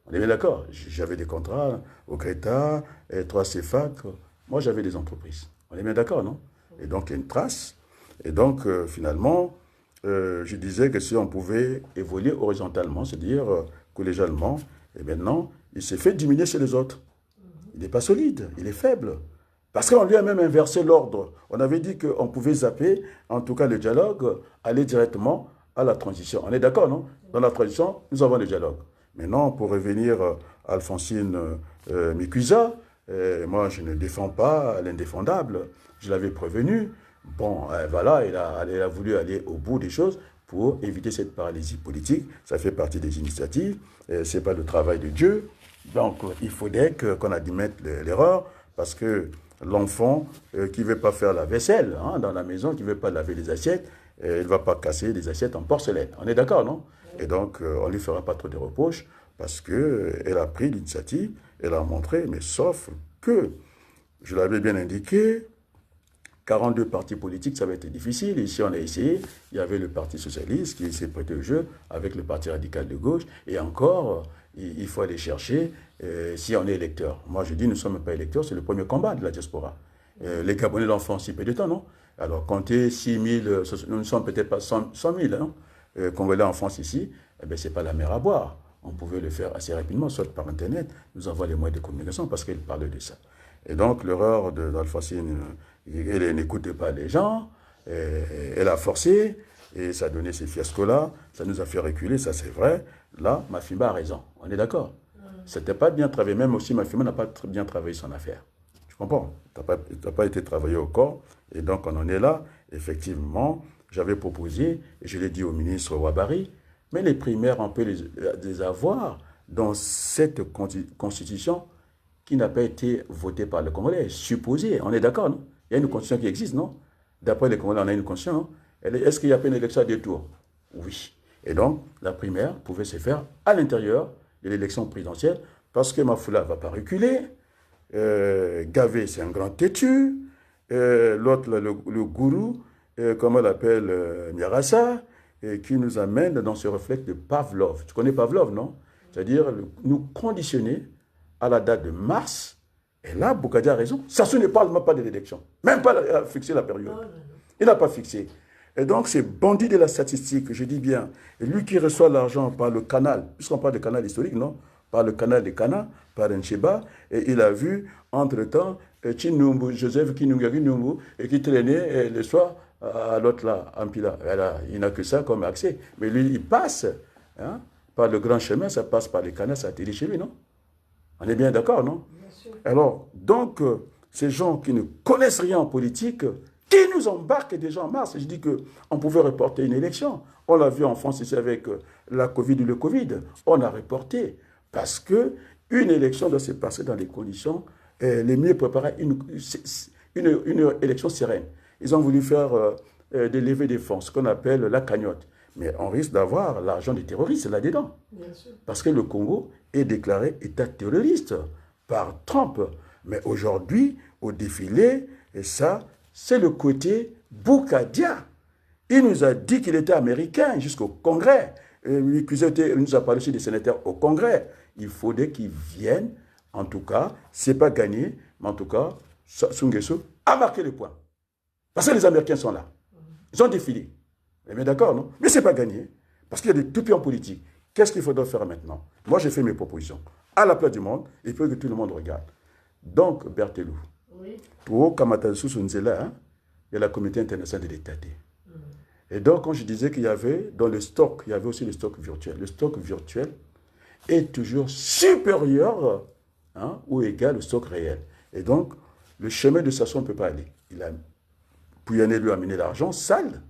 Speaker 1: On est bien d'accord. J'avais des contrats au Greta, 3 CFAC. Moi, j'avais des entreprises. On est bien d'accord, non? Et donc, il y a une trace. Et donc, finalement, je disais que si on pouvait évoluer horizontalement, c'est-à-dire collégialement, et maintenant, il s'est fait diminuer chez les autres. Il n'est pas solide, il est faible. Parce qu'on lui a même inversé l'ordre. On avait dit qu'on pouvait zapper, en tout cas le dialogue, aller directement à la transition. On est d'accord, non? Dans la transition, nous avons le dialogue. Maintenant, pour revenir à Alphonsine Mikuisa, moi, je ne défends pas l'indéfendable. Je l'avais prévenu. Bon, voilà, elle a voulu aller au bout des choses pour éviter cette paralysie politique. Ça fait partie des initiatives. Ce n'est pas le travail de Dieu. Donc, il faudrait qu'on admette l'erreur parce que l'enfant qui ne veut pas faire la vaisselle dans la maison, qui ne veut pas laver les assiettes, il ne va pas casser des assiettes en porcelaine. On est d'accord, non? Et donc, on ne lui fera pas trop de reproches parce qu'elle a pris l'initiative, elle a montré, mais sauf que, je l'avais bien indiqué, 42 partis politiques, ça va être difficile. Ici, on a essayé. Il y avait le Parti socialiste qui s'est prêté au jeu avec le Parti radical de gauche. Et encore, il faut aller chercher si on est électeur. Moi, je dis, nous ne sommes pas électeurs, c'est le premier combat de la diaspora. Les Gabonais l'ont fait en si peu de temps, non? Alors, compter 6 000, nous ne sommes peut-être pas 100 000, hein, Congolais en France ici, eh bien, ce n'est pas la mer à boire. On pouvait le faire assez rapidement, soit par Internet. Nous avons les moyens de communication parce qu'il parle de ça. Et donc, l'erreur d'Alphonsine, elle n'écoutait pas les gens, elle a forcé, et ça a donné ces fiascos-là, ça nous a fait reculer, ça c'est vrai. Là, Mafimba a raison, on est d'accord. C'était pas bien travaillé, même aussi Mafimba n'a pas bien travaillé son affaire. Tu comprends? Tu n'as pas été travaillé au corps, et donc on en est là. Effectivement, j'avais proposé, et je l'ai dit au ministre Ouabari, mais les primaires, on peut les avoir dans cette constitution qui n'a pas été votée par le Congolais, supposé, on est d'accord, non? Il y a une constitution qui existe, non? D'après les Congolais, on a une constitution, non? Est-ce qu'il y a pas une élection à 2 tours? Oui. Et donc, la primaire pouvait se faire à l'intérieur de l'élection présidentielle, parce que Mafoula ne va pas reculer, Gavé, c'est un grand têtu, l'autre, le gourou, comment on l'appelle, Miarassa, qui nous amène dans ce réflexe de Pavlov. Tu connais Pavlov, non? C'est-à-dire nous conditionner à la date de mars. Et là, Boukadi a raison. Sassou ne parle même pas de l'élection. Même pas fixé la période. Il n'a pas fixé. Et donc, c'est bandit de la statistique, je dis bien. Et lui qui reçoit l'argent par le canal, puisqu'on parle de canal historique, non? Par le canal de Cana, par Ncheba, et il a vu, entre-temps, Chinumbu, Joseph Kinungari Numbu, et qui traînait le soir à l'autre là, en Pila. Il n'a que ça comme accès. Mais lui, il passe par le grand chemin, ça passe par les canals, ça atterrit chez lui, non? On est bien d'accord, non? Bien sûr. Alors, donc, ces gens qui ne connaissent rien en politique, qui nous embarquent déjà en mars, je dis qu'on pouvait reporter une élection. On l'a vu en France ici avec la Covid ou le Covid. On a reporté parce qu'une élection doit se passer dans les conditions les mieux préparées, une élection sereine. Ils ont voulu faire des levées de fonds, ce qu'on appelle la cagnotte. Mais on risque d'avoir l'argent des terroristes là-dedans. Parce que le Congo est déclaré État terroriste par Trump. Mais aujourd'hui, au défilé, et ça, c'est le côté Boukadia. Il nous a dit qu'il était américain jusqu'au Congrès. Il nous a parlé aussi des sénateurs au Congrès. Il faudrait qu'ils viennent. En tout cas, ce n'est pas gagné, mais en tout cas, Sassou Nguesso a marqué le point. Parce que les Américains sont là. Ils ont défilé. Vous êtes d'accord, non? Mais ce n'est pas gagné. Parce qu'il y a des toupies en politique. Qu'est-ce qu'il faudra faire maintenant? Moi, j'ai fait mes propositions. À la place du monde, il faut que tout le monde regarde. Donc, Berthelou, pour Kamatassou Sunzela, il y a la communauté internationale de l'État. Et donc, quand je disais qu'il y avait, dans le stock, il y avait aussi le stock virtuel. Le stock virtuel est toujours supérieur ou égal au stock réel. Et donc, le chemin de Sassou, on ne peut pas aller. Pouyanné lui a amené l'argent sale.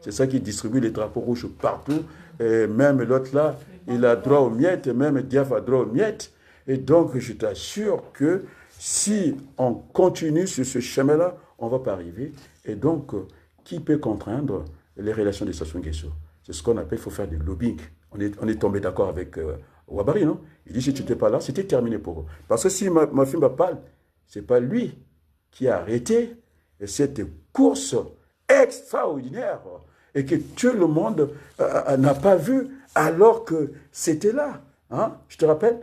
Speaker 1: C'est ça qui distribue les drapeaux rouges partout. Et même l'autre là, il a droit aux miettes, même Diaf a droit aux miettes. Et donc, je t'assure que si on continue sur ce chemin-là, on ne va pas arriver. Et donc, qui peut contraindre les relations de Sassou Nguesso? C'est ce qu'on appelle, il faut faire du lobbying. On est tombé d'accord avec Ouabari, non? Il dit, si tu n'étais pas là, c'était terminé pour eux. Parce que si ma fille me parle, ce n'est pas lui qui a arrêté cette course extraordinaire et que tout le monde n'a pas vu alors que c'était là. Hein? Je te rappelle,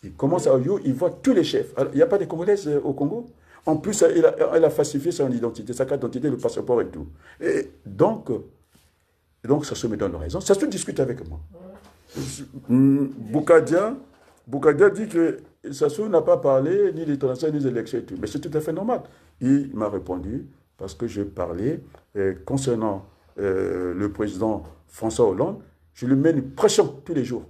Speaker 1: il commence à Oyo, il voit tous les chefs. Alors, il n'y a pas de Congolais au Congo. En plus, il a falsifié son identité, sa carte d'identité, le passeport et tout. Et donc, ça se me donne raison. Ça se discute avec moi. Boukadia dit que Sassou n'a pas parlé ni des transferts, ni des élections et tout. Mais c'est tout à fait normal. Il m'a répondu parce que je parlais concernant le président François Hollande. Je lui mets une pression tous les jours.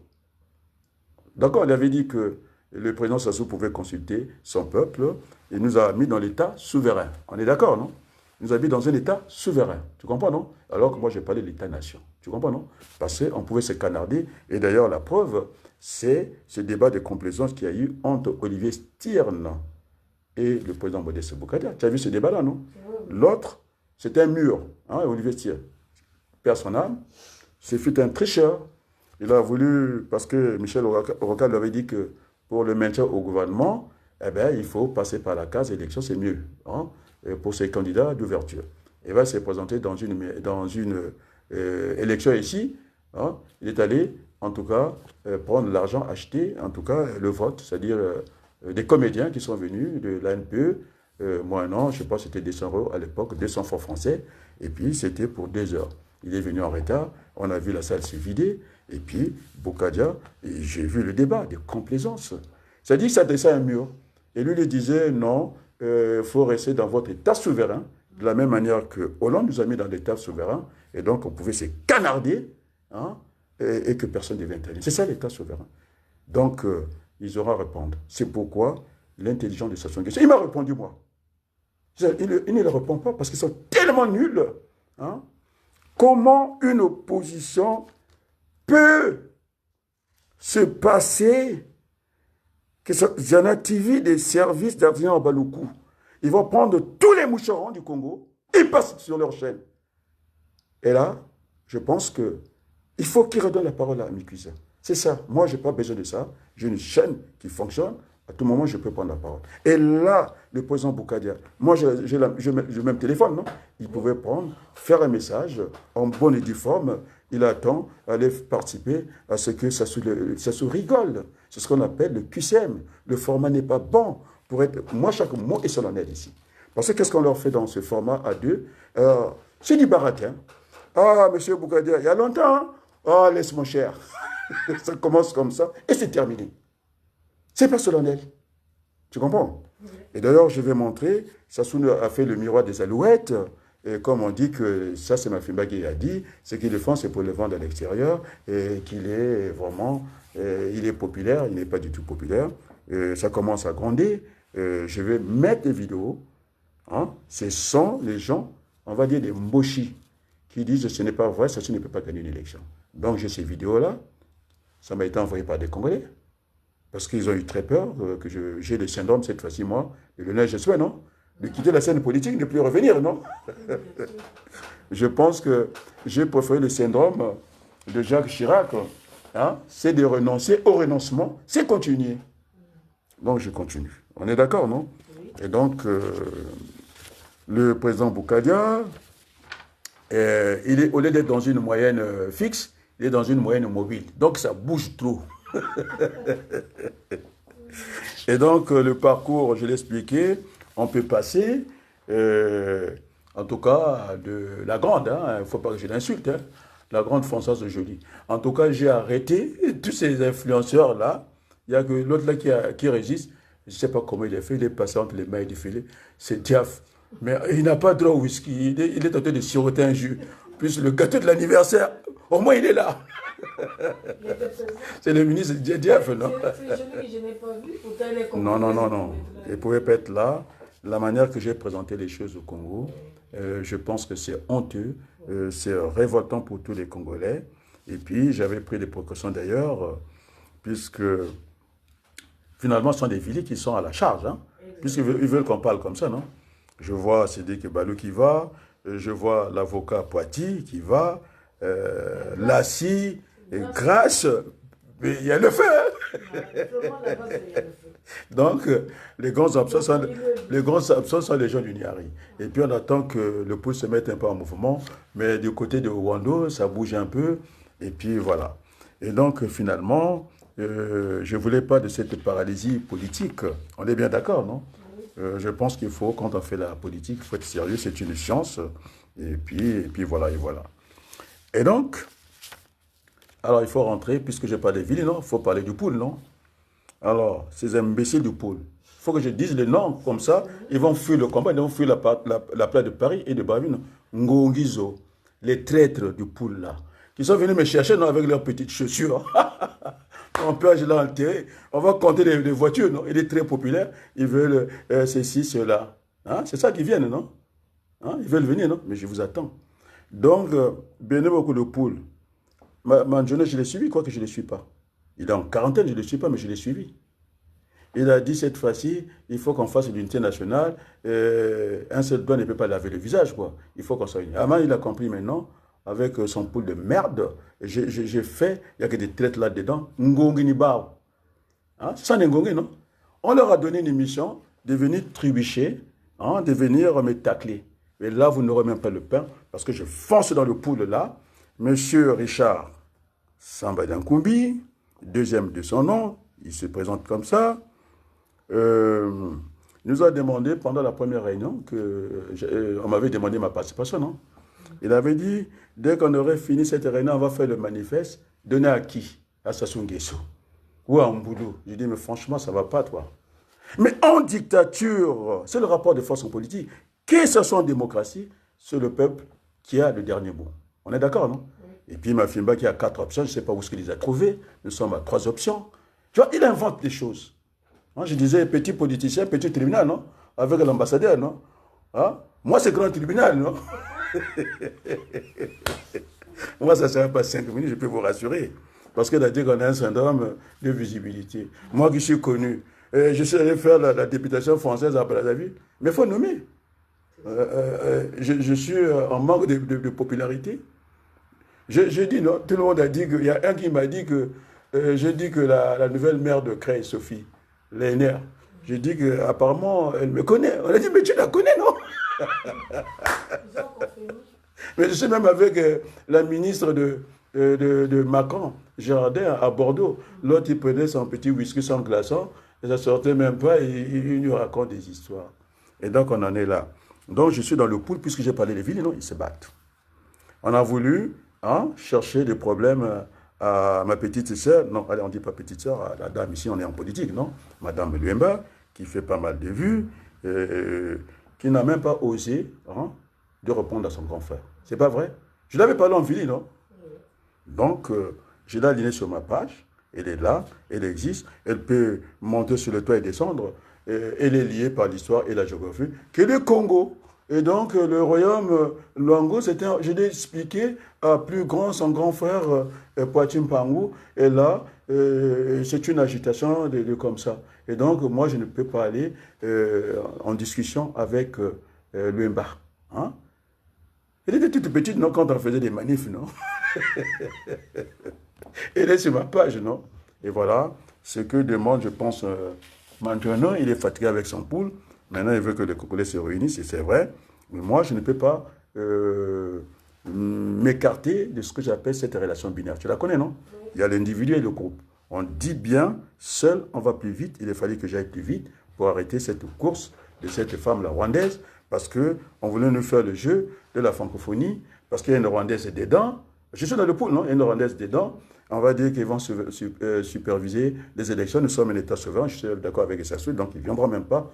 Speaker 1: D'accord, il avait dit que le président Sassou pouvait consulter son peuple. Il nous a mis dans l'état souverain. On est d'accord, non? Il nous a mis dans un état souverain. Tu comprends, non? Alors que moi, j'ai parlé de l'état-nation. Tu comprends, non? Parce qu'on pouvait se canarder. Et d'ailleurs, la preuve, c'est ce débat de complaisance qu'il y a eu entre Olivier Stirn et le président Modeste Boukadia. Tu as vu ce débat-là, non? L'autre, c'était un mur, hein, Olivier Stirn. Perd son âme. Ce fut un tricheur. Il a voulu, parce que Michel Rocard lui avait dit que pour le maintien au gouvernement, eh bien, il faut passer par la case élection, c'est mieux, hein, pour ces candidats d'ouverture. Il va se présenter dans une élection ici. Hein, il est allé, en tout cas, prendre l'argent, acheter, en tout cas, le vote, c'est-à-dire des comédiens qui sont venus de l'ANPE, moi non, je ne sais pas, c'était 200 € à l'époque, 200 francs français, et puis c'était pour 2 heures. Il est venu en retard, on a vu la salle se vider, et puis Boukadia, j'ai vu le débat de complaisance. C'est-à-dire qu'il s'adressait à un mur. Et lui, il disait, non, il faut rester dans votre état souverain, de la même manière que Hollande nous a mis dans l'état souverain, et donc on pouvait se canarder, hein, et que personne ne devait intervenir. C'est ça l'état souverain. Donc, ils auront à répondre. C'est pourquoi l'intelligence de Sassou Nguesso, il m'a répondu, moi. Il ne le répond pas parce qu'ils sont tellement nuls. Hein. Comment une opposition peut se passer que Jana TV des services d'Adrien Baloukou? Ils vont prendre tous les moucherons du Congo et passent sur leur chaîne. Et là, je pense qu'il faut qu'ils redonnent la parole à Mikuisa. C'est ça. Moi, je n'ai pas besoin de ça. J'ai une chaîne qui fonctionne. À tout moment, je peux prendre la parole. Et là, le président Boukadia, moi, je même téléphone, non? Il pouvait prendre, faire un message en bonne et due forme. Il attend, aller participer à ce que ça se rigole. C'est ce qu'on appelle le QCM. Le format n'est pas bon pour être... Moi, chaque mot est solennel ici. Parce que qu'est-ce qu'on leur fait dans ce format à deux? C'est du baratin. Ah, monsieur Boukadia, il y a longtemps. Hein? Ah, laisse mon cher. Ça commence comme ça et c'est terminé. C'est pas solennel. Tu comprends? Et d'ailleurs, je vais montrer, Sassou a fait le miroir des alouettes, et comme on dit que ça, c'est Mafimba qui a dit, ce qu'ils le font, c'est pour le vendre à l'extérieur, et qu'il est vraiment, il est populaire, il n'est pas du tout populaire. Ça commence à grandir. Je vais mettre des vidéos. Hein, ce sont les gens, on va dire des mochis, qui disent que ce n'est pas vrai, Sassou ne peut pas gagner une élection. Donc j'ai ces vidéos-là, ça m'a été envoyé par des Congolais. Parce qu'ils ont eu très peur que j'ai le syndrome, cette fois-ci, moi, de l'honneur, je souhaite, non? De quitter la scène politique, ne plus revenir, non? Je pense que j'ai préféré le syndrome de Jacques Chirac. Hein? C'est de renoncer au renoncement, c'est continuer. Donc, je continue. On est d'accord, non? Et donc, le président Boukadia, au lieu d'être dans une moyenne fixe, il est dans une moyenne mobile. Donc, ça bouge trop. Et donc, le parcours, je l'ai expliqué, on peut passer, en tout cas, de la grande, il ne faut pas que je l'insulte, hein, la grande Françoise Joly. En tout cas, j'ai arrêté tous ces influenceurs-là. Il n'y a que l'autre là qui résiste. Je ne sais pas comment il est fait, il est passé entre les mailles du filet. C'est Diaf. Mais il n'a pas droit au whisky. Il est en train de siroter un jus. Plus le gâteau de l'anniversaire, au moins il est là. C'est le ministre Diaf, non? Je n'ai pas vu. Non. Il ne pouvait pas être là. La manière que j'ai présenté les choses au Congo, je pense que c'est honteux, c'est révoltant pour tous les Congolais. Et puis, j'avais pris des précautions d'ailleurs, puisque finalement, ce sont des villes qui sont à la charge, hein, puisqu'ils veulent qu'on parle comme ça, non? Je vois Sédhic Balou qui va, je vois l'avocat Poiti qui va, Lassi, Grâce, Mais il y a le feu. Donc, les grands absents sont les gens du Niari. Et puis, on attend que le pouce se mette un peu en mouvement. Mais du côté de Wando, ça bouge un peu. Et puis, voilà. Et donc, finalement, je ne voulais pas de cette paralysie politique. On est bien d'accord, non? Je pense qu'il faut, quand on fait la politique, il faut être sérieux. C'est une science. Et puis voilà, et voilà. Et donc, alors, il faut rentrer, puisque je parle des villes, non? Il faut parler du pool, non? Alors, ces imbéciles du pôle, il faut que je dise les noms, comme ça, ils vont fuir le combat, ils vont fuir la place de Paris et de Bavine. Ngongizo, les traîtres du pôle là, qui sont venus me chercher non, avec leurs petites chaussures. On peut agir là enterré. On va compter les voitures, non? Il est très populaire, ils veulent ceci, cela. Hein? C'est ça qu'ils viennent, non? Hein? Ils veulent venir, non? Mais je vous attends. Donc, bien beaucoup de poules. Manjono, je l'ai suivi, quoi que je ne le suis pas. Il est en quarantaine, je ne le suis pas, mais je l'ai suivi. Il a dit cette fois-ci, il faut qu'on fasse l'unité nationale. Un seul doigt ne peut pas laver le visage, quoi. Il faut qu'on soit unis. Avant, il a compris maintenant, avec son pool de merde, j'ai fait, il n'y a que des traites là-dedans. Ngongi ni bao. Hein? C'est ça, Ngongi, non? On leur a donné une mission de venir trébucher, hein, de venir me tacler. Et là, vous n'aurez même pas le pain, parce que je fonce dans le pool là. Monsieur Richard Samba Dankoumbi, deuxième de son nom, il se présente comme ça, nous a demandé pendant la première réunion on m'avait demandé ma participation, non? Il avait dit, dès qu'on aurait fini cette réunion, on va faire le manifeste, donner à qui? À Sassou Nguesso ou à Mboulou. Je dis, mais franchement, ça ne va pas, toi. Mais en dictature, c'est le rapport de force en politique. Que ce soit en démocratie, c'est le peuple qui a le dernier mot. On est d'accord, non? Et puis Mafimba qui a 4 options, je ne sais pas où est-ce qu'il les a trouvées. Nous sommes à 3 options. Tu vois, il invente des choses. Hein, je disais petit politicien, petit tribunal, non? Avec l'ambassadeur, non? Hein? Moi, c'est grand tribunal, non? Moi, ça ne sert pas 5 minutes, je peux vous rassurer. Parce qu'il a dit qu'on a un syndrome de visibilité. Moi qui suis connu, je suis allé faire la députation française à Brazzaville, mais il faut nommer. Je suis en manque de popularité. J'ai dit non, tout le monde a dit que, il y a un qui m'a dit que, j'ai dit que la nouvelle maire de Creil, Sophie, Lehner, j'ai dit qu'apparemment, elle me connaît. On a dit, mais tu la connais, non? Mais je suis même avec la ministre de Macron, Girardin, à Bordeaux. L'autre, il prenait son petit whisky sans glaçon, et ça sortait même pas, et il nous raconte des histoires. Et donc, on en est là. Donc, je suis dans le pool, puisque j'ai parlé des villes, non, ils se battent. On a voulu chercher des problèmes à ma petite sœur, non, allez, on ne dit pas petite sœur, à la dame ici, on est en politique, non? Madame Luemba, qui fait pas mal de vues, qui n'a même pas osé de répondre à son grand frère. C'est pas vrai? Je l'avais parlé en Philly, non? Donc, je l'ai aligné sur ma page, elle est là, elle existe, elle peut monter sur le toit et descendre, elle est liée par l'histoire et la géographie, que le Congo. Et donc, le royaume Luango, je l'ai expliqué à plus grand, son grand frère Poatim Pangou. Et là, c'est une agitation comme ça. Et donc, moi, je ne peux pas aller en discussion avec Luemba. Hein? Elle était toute petite, non, quand on faisait des manifs, non? Elle est sur ma page, non? Et voilà, ce que demande, je pense, maintenant, il est fatigué avec son poule. Maintenant, il veut que les Congolais se réunissent, et c'est vrai. Mais moi, je ne peux pas m'écarter de ce que j'appelle cette relation binaire. Tu la connais, non? Il y a l'individu et le groupe. On dit bien, seul, on va plus vite. Il a fallu que j'aille plus vite pour arrêter cette course de cette femme, la rwandaise, parce qu'on voulait nous faire le jeu de la francophonie, parce qu'il y a une rwandaise dedans. Je suis dans le pool, non? Il y a une rwandaise dedans. On va dire qu'ils vont superviser les élections. Nous sommes un État souverain. Je suis d'accord avec Sassou, donc ils ne viendront même pas.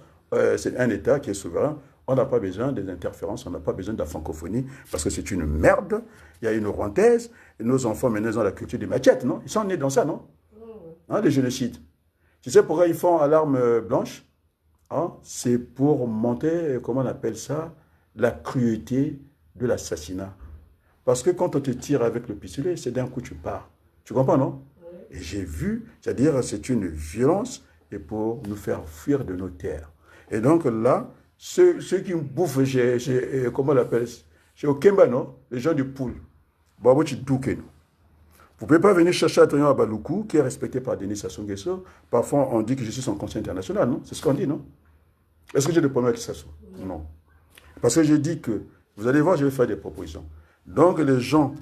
Speaker 1: C'est un État qui est souverain. On n'a pas besoin des interférences, on n'a pas besoin de la francophonie, parce que c'est une merde. Il y a une rwandaise, et nos enfants, maintenant, ils ont la culture des machettes, non? Ils sont nés dans ça, non? Hein, les génocides. Tu sais pourquoi ils font alarme blanche? Hein? C'est pour monter, comment on appelle ça, la cruauté de l'assassinat. Parce que quand on te tire avec le pistolet, c'est d'un coup tu pars. Tu comprends, non? Et j'ai vu, c'est-à-dire c'est une violence et pour nous faire fuir de nos terres. Et donc là, ceux qui bouffent comment on l'appelle? Chez Okemba, non? Les gens du pool. Bon, tu douques nous. Vous ne pouvez pas venir chercher Adrien Abaloukou, qui est respecté par Denis Sassou Nguesso. Parfois, on dit que je suis son conseiller international, non? C'est ce qu'on dit, non? Est-ce que j'ai des problèmes avec Sassou? Non. Parce que je dis que, vous allez voir, je vais faire des propositions. Donc, les gens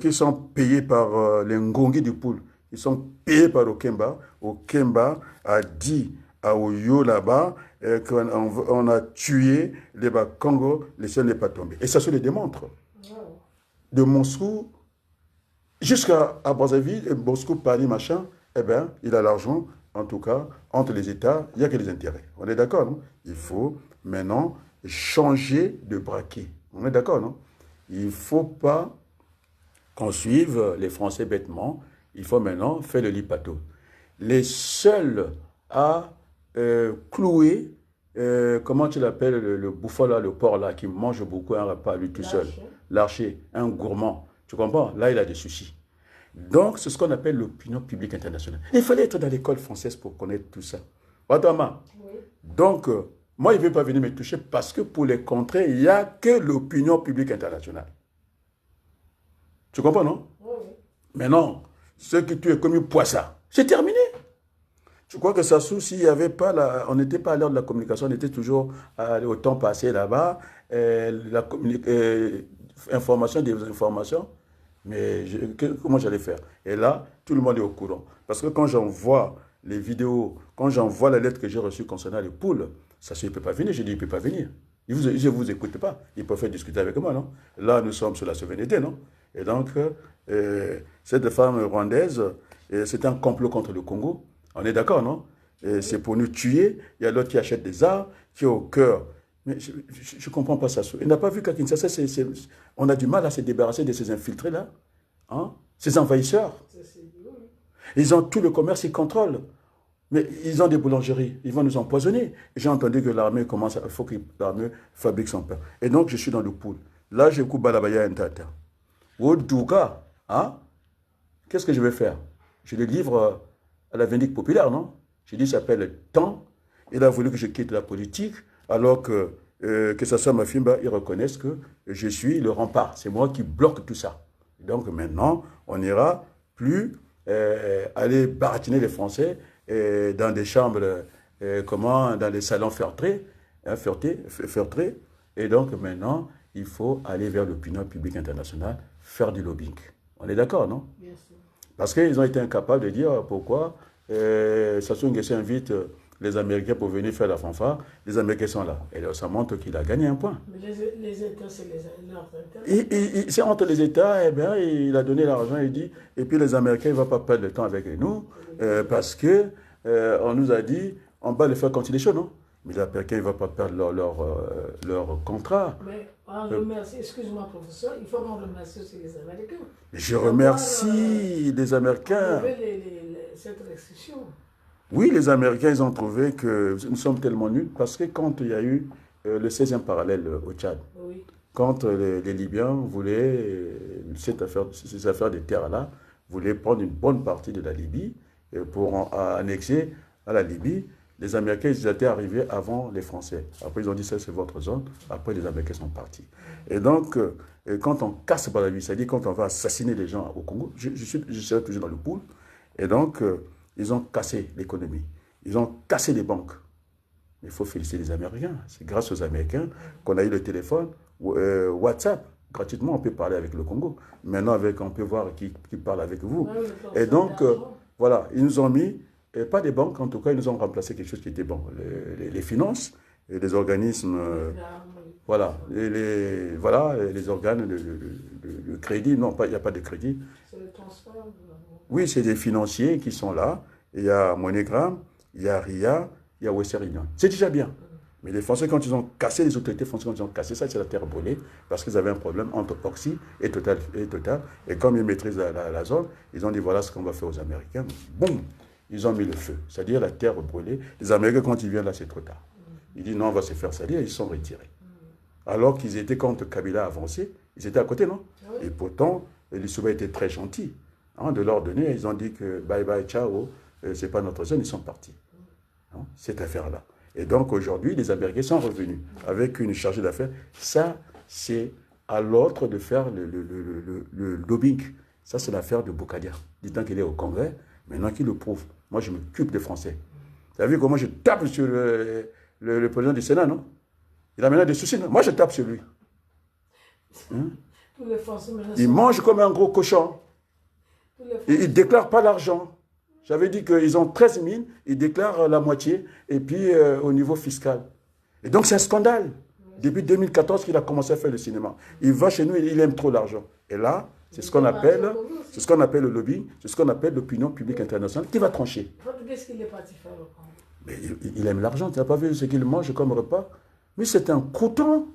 Speaker 1: qui sont payés par les Ngongi du Poul, ils sont payés par Okemba a dit à Oyo là-bas qu'on a tué les Bakongo, le ciel n'est pas tombé. Et ça se le démontre. De Moscou jusqu'à Brazzaville, Moscou, Paris, machin, eh bien, il a l'argent, en tout cas, entre les États, il n'y a que les intérêts. On est d'accord, non? Il faut maintenant changer de braquet. On est d'accord, non? Il ne faut pas qu'on suive les Français bêtement. Il faut maintenant faire le lipato. Les seuls à clouer, comment tu l'appelles, le bouffon là, le porc là, qui mange beaucoup un repas lui tout seul. L'archer, un gourmand. Tu comprends? Là, il a des soucis. Donc, c'est ce qu'on appelle l'opinion publique internationale. Il fallait être dans l'école française pour connaître tout ça. Watama. Oui. Donc, moi, il ne veut pas venir me toucher parce que pour les contrer, il n'y a que l'opinion publique internationale. Tu comprends, non? Oui. Mais non, ceux qui tuent comme une poissa, c'est terminé. Tu crois que Sassou, s'il n'y avait pas, on n'était pas à l'heure de la communication, on était toujours au temps passé là-bas, information des informations, mais comment j'allais faire? Et là, tout le monde est au courant. Parce que quand j'envoie les vidéos, quand j'envoie la lettre que j'ai reçue concernant les poules, Sassou, il ne peut pas venir. Je dis, il ne peut pas venir. Je ne vous écoute pas. Il peut faire discuter avec moi, non? Là, nous sommes sur la souveraineté, non? Et donc, cette femme rwandaise, c'est un complot contre le Congo. On est d'accord, non? C'est pour nous tuer. Il y a l'autre qui achète des armes, qui est au cœur. Mais je ne comprends pas ça. Il n'a pas vu qu'à Kinshasa, on a du mal à se débarrasser de ces infiltrés-là, hein? Ces envahisseurs. Ils ont tout le commerce, ils contrôlent. Mais ils ont des boulangeries, ils vont nous empoisonner. J'ai entendu que l'armée commence, il faut que l'armée fabrique son pain. Et donc, je suis dans le pool. Là, je coupe Balabaya Ntata. Oudouka, hein? Qu'est-ce que je vais faire? Je le livre à la vindicte populaire, non? J'ai dit, ça s'appelle le temps. Il a voulu que je quitte la politique, alors que ça soit ma Fimba, ils reconnaissent que je suis le rempart. C'est moi qui bloque tout ça. Donc maintenant, on n'ira plus aller baratiner les Français dans des chambres, dans des salons feutrés, hein, feutrés. Et donc maintenant, il faut aller vers l'opinion publique internationale, faire du lobbying. On est d'accord, non? Bien sûr. Parce qu'ils ont été incapables de dire pourquoi Sassou Nguesso invite les Américains pour venir faire la fanfare. Les Américains sont là. Et là, ça montre qu'il a gagné un point. Mais les États, c'est leurs intérêts. C'est entre les États, eh bien, il a donné l'argent, il dit, et puis les Américains, il ne vont pas perdre le temps avec nous, parce que on nous a dit, on va le faire continuer chaud, non? Mais les Américains, ils ne vont pas perdre leur contrat. Mais on remercie, excuse-moi professeur, il faut qu'on remercie aussi les Américains. Je remercie les Américains. Cette restriction. Oui, les Américains, ils ont trouvé que nous sommes tellement nuls parce que quand il y a eu le 16e parallèle au Tchad, oui. Quand les Libyens voulaient, ces affaires de terre-là, voulaient prendre une bonne partie de la Libye pour annexer à la Libye, les Américains, ils étaient arrivés avant les Français. Après, ils ont dit, ça, c'est votre zone. Après, les Américains sont partis. Et donc, quand on casse Brazzaville, c'est-à-dire quand on va assassiner les gens au Congo, je serai toujours dans le pool. Et donc, ils ont cassé l'économie. Ils ont cassé les banques. Il faut féliciter les Américains. C'est grâce aux Américains qu'on a eu le téléphone, WhatsApp. Gratuitement, on peut parler avec le Congo. Maintenant, on peut voir qui parle avec vous. Et donc, voilà, ils nous ont mis, pas des banques, en tout cas, ils nous ont remplacé quelque chose qui était bon. Les finances, et les organismes, voilà, les organes de crédit. Non, il n'y a pas de crédit. C'est le transfert. Oui, c'est des financiers qui sont là. Il y a MoneyGram, il y a RIA, il y a Western Union. C'est déjà bien. Mais les Français, quand ils ont cassé, les autorités françaises, quand ils ont cassé ça, c'est la terre brûlée, parce qu'ils avaient un problème entre Oxy et Total. Et comme ils maîtrisent la zone, ils ont dit, voilà ce qu'on va faire aux Américains. Boum, ils ont mis le feu. C'est-à-dire la terre brûlée. Les Américains, quand ils viennent là, c'est trop tard. Ils disent, non, on va se faire salir, ils sont retirés. Alors qu'ils étaient contre Kabila avancé, ils étaient à côté, non? Et pourtant, les Souba étaient très gentils. Hein, de leur donner, ils ont dit que bye bye, ciao, c'est pas notre zone, ils sont partis. Hein, cette affaire-là. Et donc aujourd'hui, les Américains sont revenus avec une chargée d'affaires. Ça, c'est à l'autre de faire le lobbying. Ça, c'est l'affaire de Boukadia. Disant qu'il est au Congrès, maintenant qu'il le prouve. Moi, je m'occupe des Français. Tu as vu comment je tape sur le président du Sénat, non? Il a maintenant des soucis, non? Moi, je tape sur lui. Hein?
Speaker 2: Les Français,
Speaker 1: il mange comme un gros cochon. Et il ne déclare pas l'argent. J'avais dit qu'ils ont 13 000, ils déclarent la moitié, et puis au niveau fiscal. Et donc, c'est un scandale. Depuis 2014 qu'il a commencé à faire le cinéma. Il va chez nous, il aime trop l'argent. Et là, c'est ce qu'on appelle le lobbying, c'est ce qu'on appelle l'opinion publique internationale qui va trancher.
Speaker 2: Qu'est-ce qu'il est parti faire au Congo?
Speaker 1: Mais il aime l'argent, tu n'as pas vu ce qu'il mange comme repas? Mais c'est un crouton.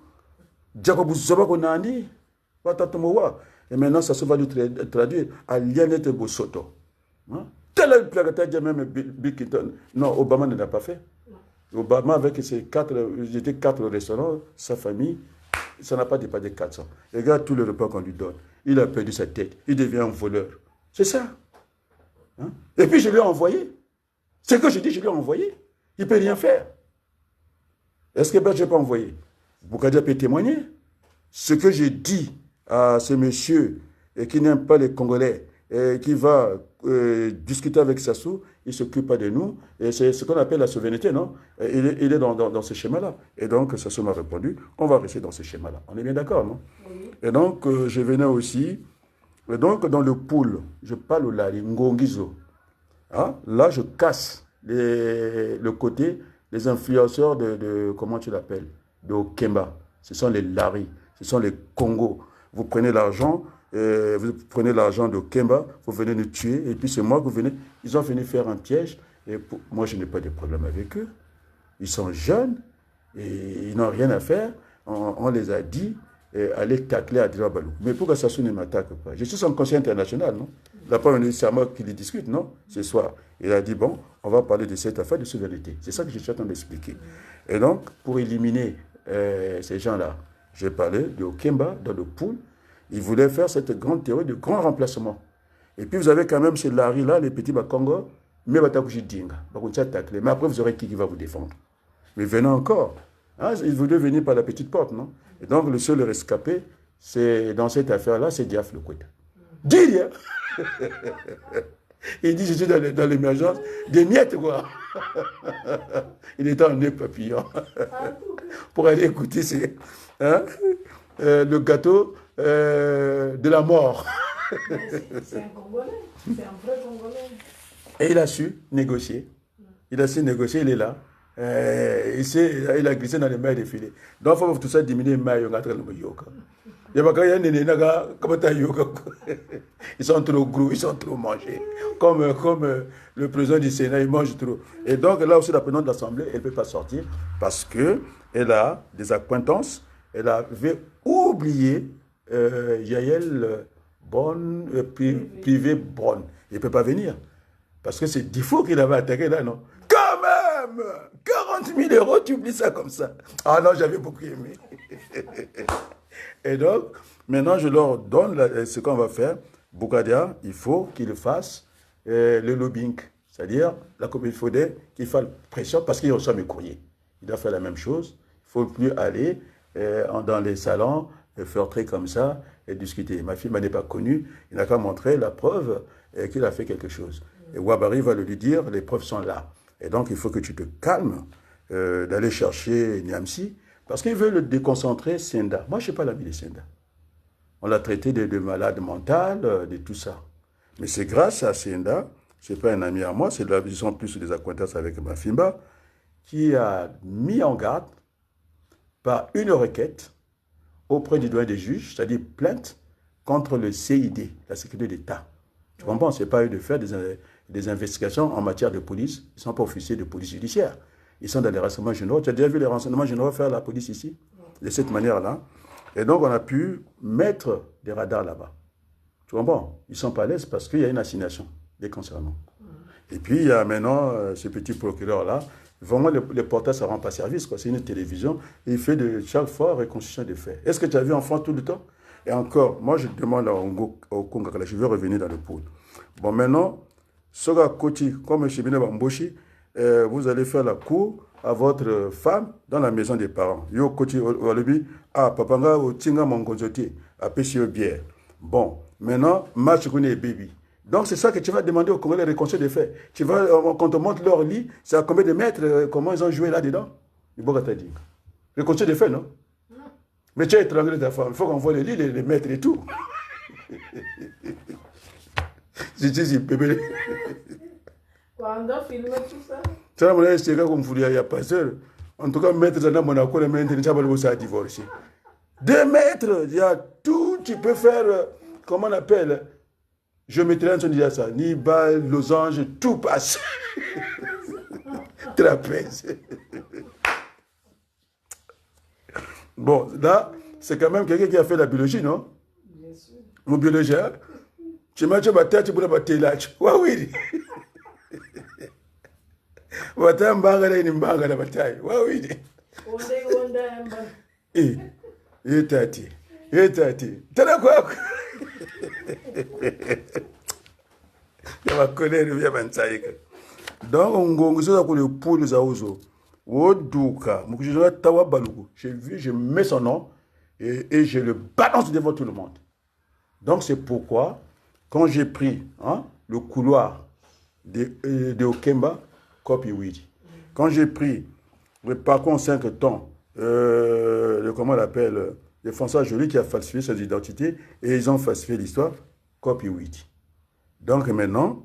Speaker 1: Et maintenant, ça se va lui traduire à Lianette Bosoto. Hein? Tel est le même Bill Clinton. Non, Obama ne l'a pas fait. Obama, avec ses 4 restaurants, sa famille, ça n'a pas dépassé 400. Regarde tous les repas qu'on lui donne. Il a perdu sa tête. Il devient un voleur. C'est ça. Hein? Et puis, je lui ai envoyé. C'est que je dis, je lui ai envoyé. Il ne peut rien faire. Est-ce que je n'ai pas envoyé? Boukadia peut témoigner. Ce que j'ai dit à ce monsieur qui n'aime pas les Congolais, et qui va discuter avec Sassou, il ne s'occupe pas de nous. Et c'est ce qu'on appelle la souveraineté, non? Il est dans ce schéma-là. Et donc, Sassou m'a répondu, on va rester dans ce schéma-là. On est bien d'accord, non? Oui. Et donc, je venais aussi, et donc dans le pool, je parle au Lari, Ngongizo. Hein? Là, je casse le côté, les influenceurs comment tu l'appelles? De Okemba. Ce sont les Lari, ce sont les Congos. Vous prenez l'argent, de Kemba, vous venez nous tuer, et puis c'est moi que vous venez. Ils ont venu faire un piège, et moi je n'ai pas de problème avec eux. Ils sont jeunes, et ils n'ont rien à faire. On les a dit, allez tacler à Dirabalou. Mais pourquoi Sassou ne m'attaque pas? Je suis son conseiller international, non? La première ministre, c'est à moi qui les discute, non? Ce soir. Il a dit, bon, on va parler de cette affaire de souveraineté. C'est ça que je suis en train d'expliquer. Et donc, pour éliminer ces gens-là, j'ai parlé de Okemba dans le pool. Il voulait faire cette grande théorie de grand remplacement. Et puis vous avez quand même chez Larry là, les petits Bakongo, mais Batakushi Dinga. Mais après vous aurez qui va vous défendre. Mais venez encore. Hein, il voulait venir par la petite porte, non? Et donc le seul rescapé, c'est dans cette affaire-là, c'est Diaf Lekweta. Dis, hein? Il dit, je suis dans l'émergence des miettes, quoi. Il était en nœud papillon. Pour aller écouter le gâteau de la mort.
Speaker 2: C'est un Congolais, c'est un vrai Congolais.
Speaker 1: Et il a su négocier. Il est là. Il a glissé dans les mailles défilées. Donc, il faut tout ça diminuer les mailles. Ils sont trop gros, ils sont trop mangés. Comme le président du Sénat, il mange trop. Et donc, là aussi, la présidente de l'Assemblée, elle ne peut pas sortir parce qu'elle a des accointances. Elle avait oublié Yael Bonne, privé Bonne. Il ne peut pas venir. Parce que c'est 10 fois qu'il avait attaqué là, non? Quand même 40 000 €, tu oublies ça comme ça. Ah non, j'avais beaucoup aimé. Et donc, maintenant, je leur donne ce qu'on va faire. Boukadia, il faut qu'il fasse le lobbying. C'est-à-dire, il faudrait qu'il fasse pression parce qu'il reçoit mes courriers. Il doit faire la même chose. Il ne faut plus aller dans les salons, feurtrer comme ça et discuter. Ma fille n'est pas connue. Il n'a qu'à montrer la preuve qu'il a fait quelque chose. Et Ouabari va lui dire, les preuves sont là. Et donc, il faut que tu te calmes d'aller chercher Niamsi parce qu'il veut le déconcentrer, Senda. Moi, je ne suis pas l'ami de Senda. On l'a traité de malade mental, de tout ça. Mais c'est grâce à Senda, ce n'est pas un ami à moi, c'est de la vision plus des acquaintances avec Mafimba, qui a mis en garde par une requête auprès du doyen des juges, c'est-à-dire plainte contre le CID, la sécurité d'État. Tu comprends? Ce n'est pas eux de faire des investigations en matière de police. Ils ne sont pas officiers de police judiciaire. Ils sont dans les renseignements généraux. Tu as déjà vu les renseignements généraux faire la police ici? De cette manière-là. Et donc, on a pu mettre des radars là-bas. Tu comprends? Ils ne sont pas à l'aise parce qu'il y a une assignation les concernant. Et puis, il y a maintenant ce petit procureur-là. Vraiment, le portail, ça ne rend pas service. C'est une télévision. Et il fait de chaque fois reconstitution des faits. Est-ce que tu as vu en France tout le temps? Et encore, moi, je demande au Congo, je vais revenir dans le pôle. Bon, maintenant, Soga Koti, comme chez Bine Bamboshi, vous allez faire la cour à votre femme dans la maison des parents. Yo Koti, Walibi, ah, Papanga, Tinga Mongozoti, à Pesio Bière. Bon, Maintenant, match et baby. Donc, c'est ça que tu vas demander aux Congolais, les reconstruire des faits. Tu vas, quand on te montre leur lit, c'est à combien de mètres, comment ils ont joué là-dedans. Il faut que tu dit. Reconstruire des faits, non? Mais tu as étranglé ta femme. Il faut qu'on voit les lits, les mètres et tout. Je dis, bébé.
Speaker 2: Quand on doit filmer tout ça.
Speaker 1: Ça, mon avis, c'est comme il n'y a pas seul. En tout cas, maître Zana Monaco, le maître Nchabalou, divorcé. 2 mètres, il y a tout, tu peux faire, comment on appelle, je mettrai en son dire ça, ni balle, losange, tout passe. Trapèze. Bon, là, c'est quand même quelqu'un qui a fait la biologie, non?
Speaker 2: Bien sûr.
Speaker 1: Mon biologien, tu m'as dit, tu peux pas te lâcher. Oui. Wata mbanga ni mbanga na batai. Oui. Tati. Tana quoi? Ya bakolere bya bansaika. Donc ngongo so ko le poule za uzo. Woduka, mukujira tawa baluku. J'ai vu, je mets son nom et je le balance devant tout le monde. Donc c'est pourquoi quand j'ai pris le couloir de Okemba, copy oui. Quand j'ai pris le parcours en 5 temps, comment on l'appelle, le François Joly qui a falsifié ses identités et ils ont falsifié l'histoire, copy oui. Donc maintenant,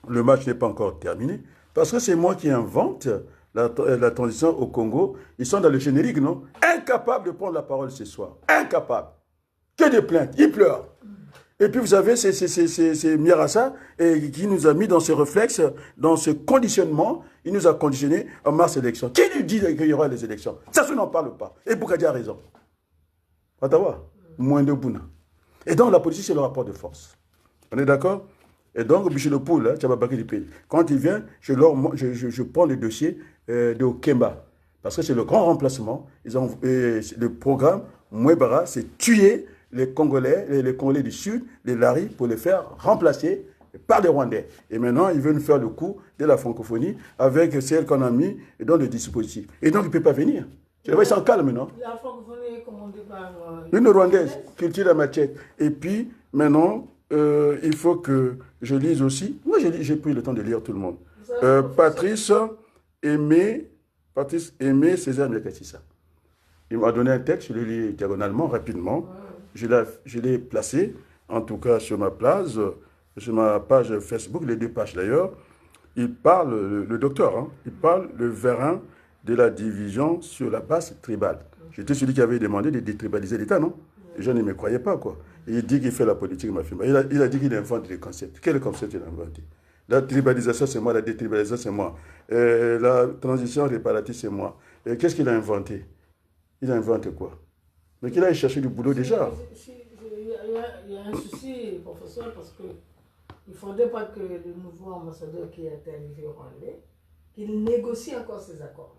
Speaker 1: le match n'est pas encore terminé parce que c'est moi qui invente la transition au Congo. Ils sont dans le générique, non? Incapables de prendre la parole ce soir. Incapables. Que des plaintes. Ils pleurent. Et puis vous savez, c'est Mirassa qui nous a mis dans ce réflexe, dans ce conditionnement. Il nous a conditionné en mars élection. Qui nous dit qu'il y aura les élections? Ça, on n'en parle pas. Et Boukadi a raison. Ottawa, moins de Bouna. Et donc la politique, c'est le rapport de force. On est d'accord? Et donc, Michel Poul, quand il vient, je prends le dossier de Okemba. Parce que c'est le grand remplacement. Le programme Mouebara, c'est tuer les Congolais du Sud, les Lari, pour les faire remplacer par les Rwandais. Et maintenant, ils veulent faire le coup de la francophonie avec celle qu'on a mis dans le dispositif. Et donc, il ne peut pas venir. Tu vois, ils sont calmes, non?
Speaker 2: La francophonie est commandée par...
Speaker 1: Une Rwandaise, culture à machette. Et puis, maintenant, il faut que je lise aussi. Moi, j'ai pris le temps de lire tout le monde. Patrice Aimé César Mekatissa. Il m'a donné un texte, je l'ai lu diagonalement, rapidement. Je l'ai placé, en tout cas sur ma page Facebook, les 2 pages d'ailleurs. Il parle, le docteur, il parle le vérin de la division sur la base tribale. J'étais celui qui avait demandé de détribaliser l'État, non? Les gens ne me croyaient pas, quoi. Et il dit qu'il fait la politique, ma fille. Il a dit qu'il invente des concepts. Quel concept il a inventé? La tribalisation, c'est moi. La détribalisation, c'est moi. La transition réparative, c'est moi. Qu'est-ce qu'il a inventé? Il a inventé quoi? Mais qu'il a cherché du boulot déjà.
Speaker 2: Il y a un souci, professeur, parce qu'il ne faudrait pas que le nouveau ambassadeur qui est arrivé au Rwandais, qu'il négocie encore ces accords.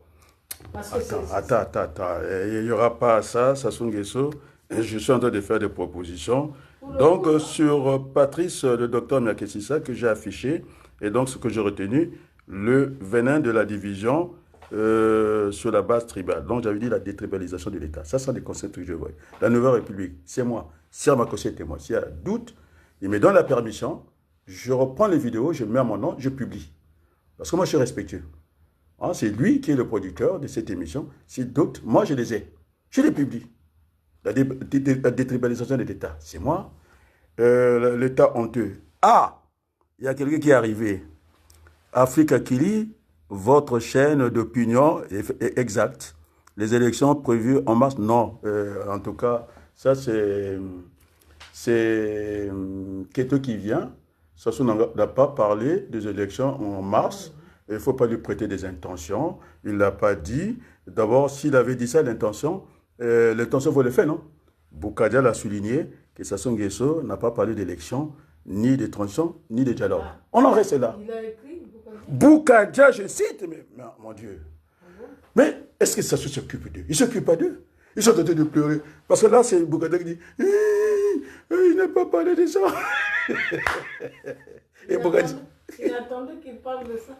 Speaker 1: Attends. Il n'y aura pas ça, Sassou Nguesso. Je suis en train de faire des propositions. Donc, sur Patrice, le docteur Miakessissa, que j'ai affiché, et donc ce que j'ai retenu, le venin de la division sur la base tribale. Donc, j'avais dit la détribalisation de l'État. Ça, sont des concepts que je vois. La Nouvelle République, c'est moi. Sermakossé est moi. S'il y a doute, il me donne la permission, je reprends les vidéos, je mets à mon nom, je publie. Parce que moi, je suis respectueux. C'est lui qui est le producteur de cette émission. S'il doute, moi, je les ai. Je les publie. La détribalisation de l'État, c'est moi. L'État honteux. Il y a quelqu'un qui est arrivé. Africa Kili, votre chaîne d'opinion est exacte. Les élections prévues en mars, non. En tout cas, ça c'est Keto qui vient. Sassou n'a pas parlé des élections en mars. Il ne faut pas lui prêter des intentions. Il ne l'a pas dit. D'abord, s'il avait dit ça, l'intention vaut le fait, non? Boukadia l'a souligné que Sassou Nguesso n'a pas parlé d'élection, ni de transition, ni de dialogue. On en reste là.
Speaker 2: Il a écrit
Speaker 1: Boukadia, je cite, mais mon Dieu. Mais est-ce que Sassou s'occupe d'eux? Il ne s'occupe pas d'eux. Ils sont en train de pleurer. Parce que là, c'est Boukadia qui dit il n'a pas parlé de ça.
Speaker 2: Il attendait qu'il parle de ça.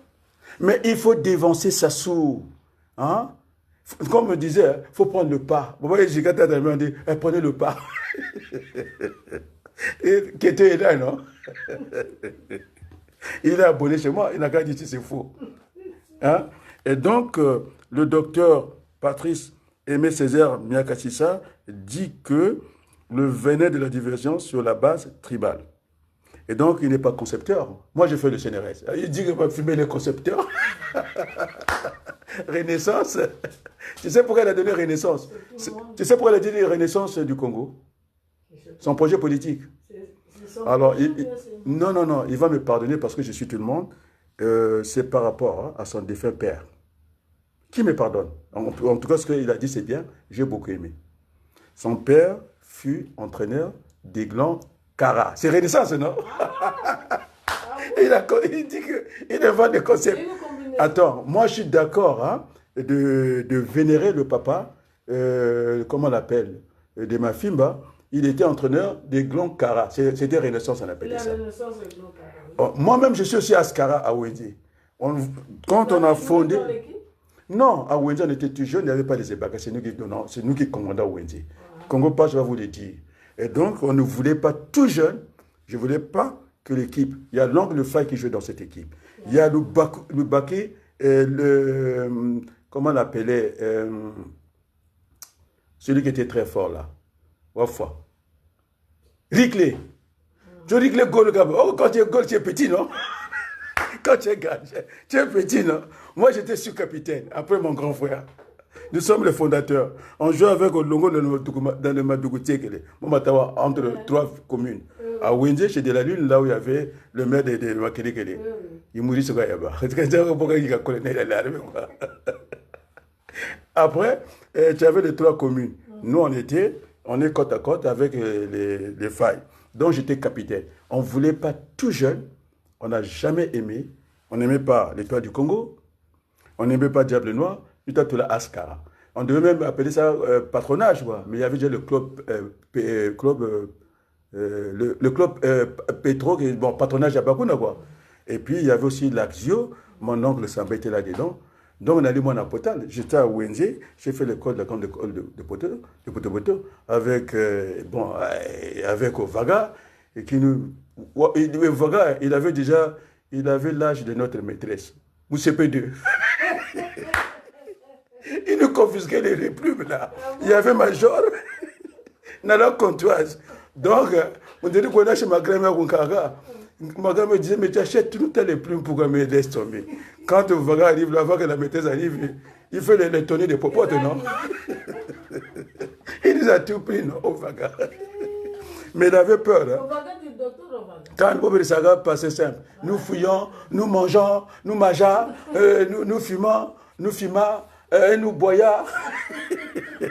Speaker 1: Mais il faut dévancer Sassou. Comme me disait, il faut prendre le pas. Vous voyez, j'ai dit, prenez le pas. Et, qui était là, non? Il est abonné chez moi, il n'a qu'à dire si c'est faux. Hein? Et donc, le docteur Patrice Aimé Césaire Miakachissa dit que le venin de la divergence sur la base tribale. Et donc, il n'est pas concepteur. Moi, j'ai fait le CNRS. Il dit qu'il va fumer les concepteurs. Renaissance. Tu sais pourquoi il a donné Renaissance? Tu sais pourquoi il a donné Renaissance du Congo? Son projet politique. Alors, non, non, non, il va me pardonner parce que je suis tout le monde. C'est par rapport à son défunt père. Qui me pardonne? En tout cas, ce qu'il a dit, c'est bien. J'ai beaucoup aimé. Son père fut entraîneur d'Aiglon Kara. C'est Renaissance, non? Il dit qu'il invente des concepts. Attends, moi je suis d'accord hein, de vénérer le papa, comment on l'appelle, de ma Fimba. Il était entraîneur d'Aiglon Kara. C'était Renaissance, on appelait ça. Moi-même, je suis aussi Askara à Wendy. Quand on a fondé... Non, à Wendy, on était tout jeune, il n'y avait pas les ébagas. C'est nous qui commandons à Wendy. Congo Page va vous le dire. Et donc, on ne voulait pas tout jeune, je ne voulais pas que l'équipe, il y a l'angle de faille qui joue dans cette équipe. Il y a le Baké, comment on l'appelait, celui qui était très fort là. Wafa. Riclé. Tu Riclé goal, oh, quand tu es goal, tu es petit, non? Quand tu es gars, tu es petit, non? Moi, j'étais sous-capitaine, après mon grand frère. Nous sommes les fondateurs. On joue avec Olongo dans le Madougouté, entre trois communes. À Wendy, chez De la Lune, là où il y avait le maire de Makelekele. Il mourit sur Gayaba. Après, tu avais les trois communes. Nous, on est côte à côte avec les failles. Donc, j'étais capitaine. On ne voulait pas tout jeune. On n'a jamais aimé. On n'aimait pas l'Étoile du Congo. On n'aimait pas Diable Noir. La Askara. On devait même appeler ça patronage, quoi. Mais il y avait déjà le club, le club Petro, bon, patronage à Bakuna, quoi. Et puis il y avait aussi l'Axio, mon oncle Samba était là-dedans. Donc on allait moi à Potal. J'étais à Wenze, j'ai fait l'école de Poto, avec, avec Vaga, et qui nous. Vaga, il avait l'âge de notre maîtresse, Moussepe2. Il nous confisquait les plumes là. Il y avait Major, Nala Comptoise. Donc, on dirait qu'on a chez ma grand-mère Kunkara. Ma grand-mère disait, mais tu achètes toutes les plumes pour que me laisse tomber. Quand Vaga arrive là, avant que la maîtresse arrive, il fait les tonner des popotes, non? Il nous a tout pris, non, au Vaga. Mais il avait peur. Hein. Quand le Saga passait simple, nous fouillons, nous mangeons, nous mangeons, nous fumons, nous fumons. Nous boyards. Je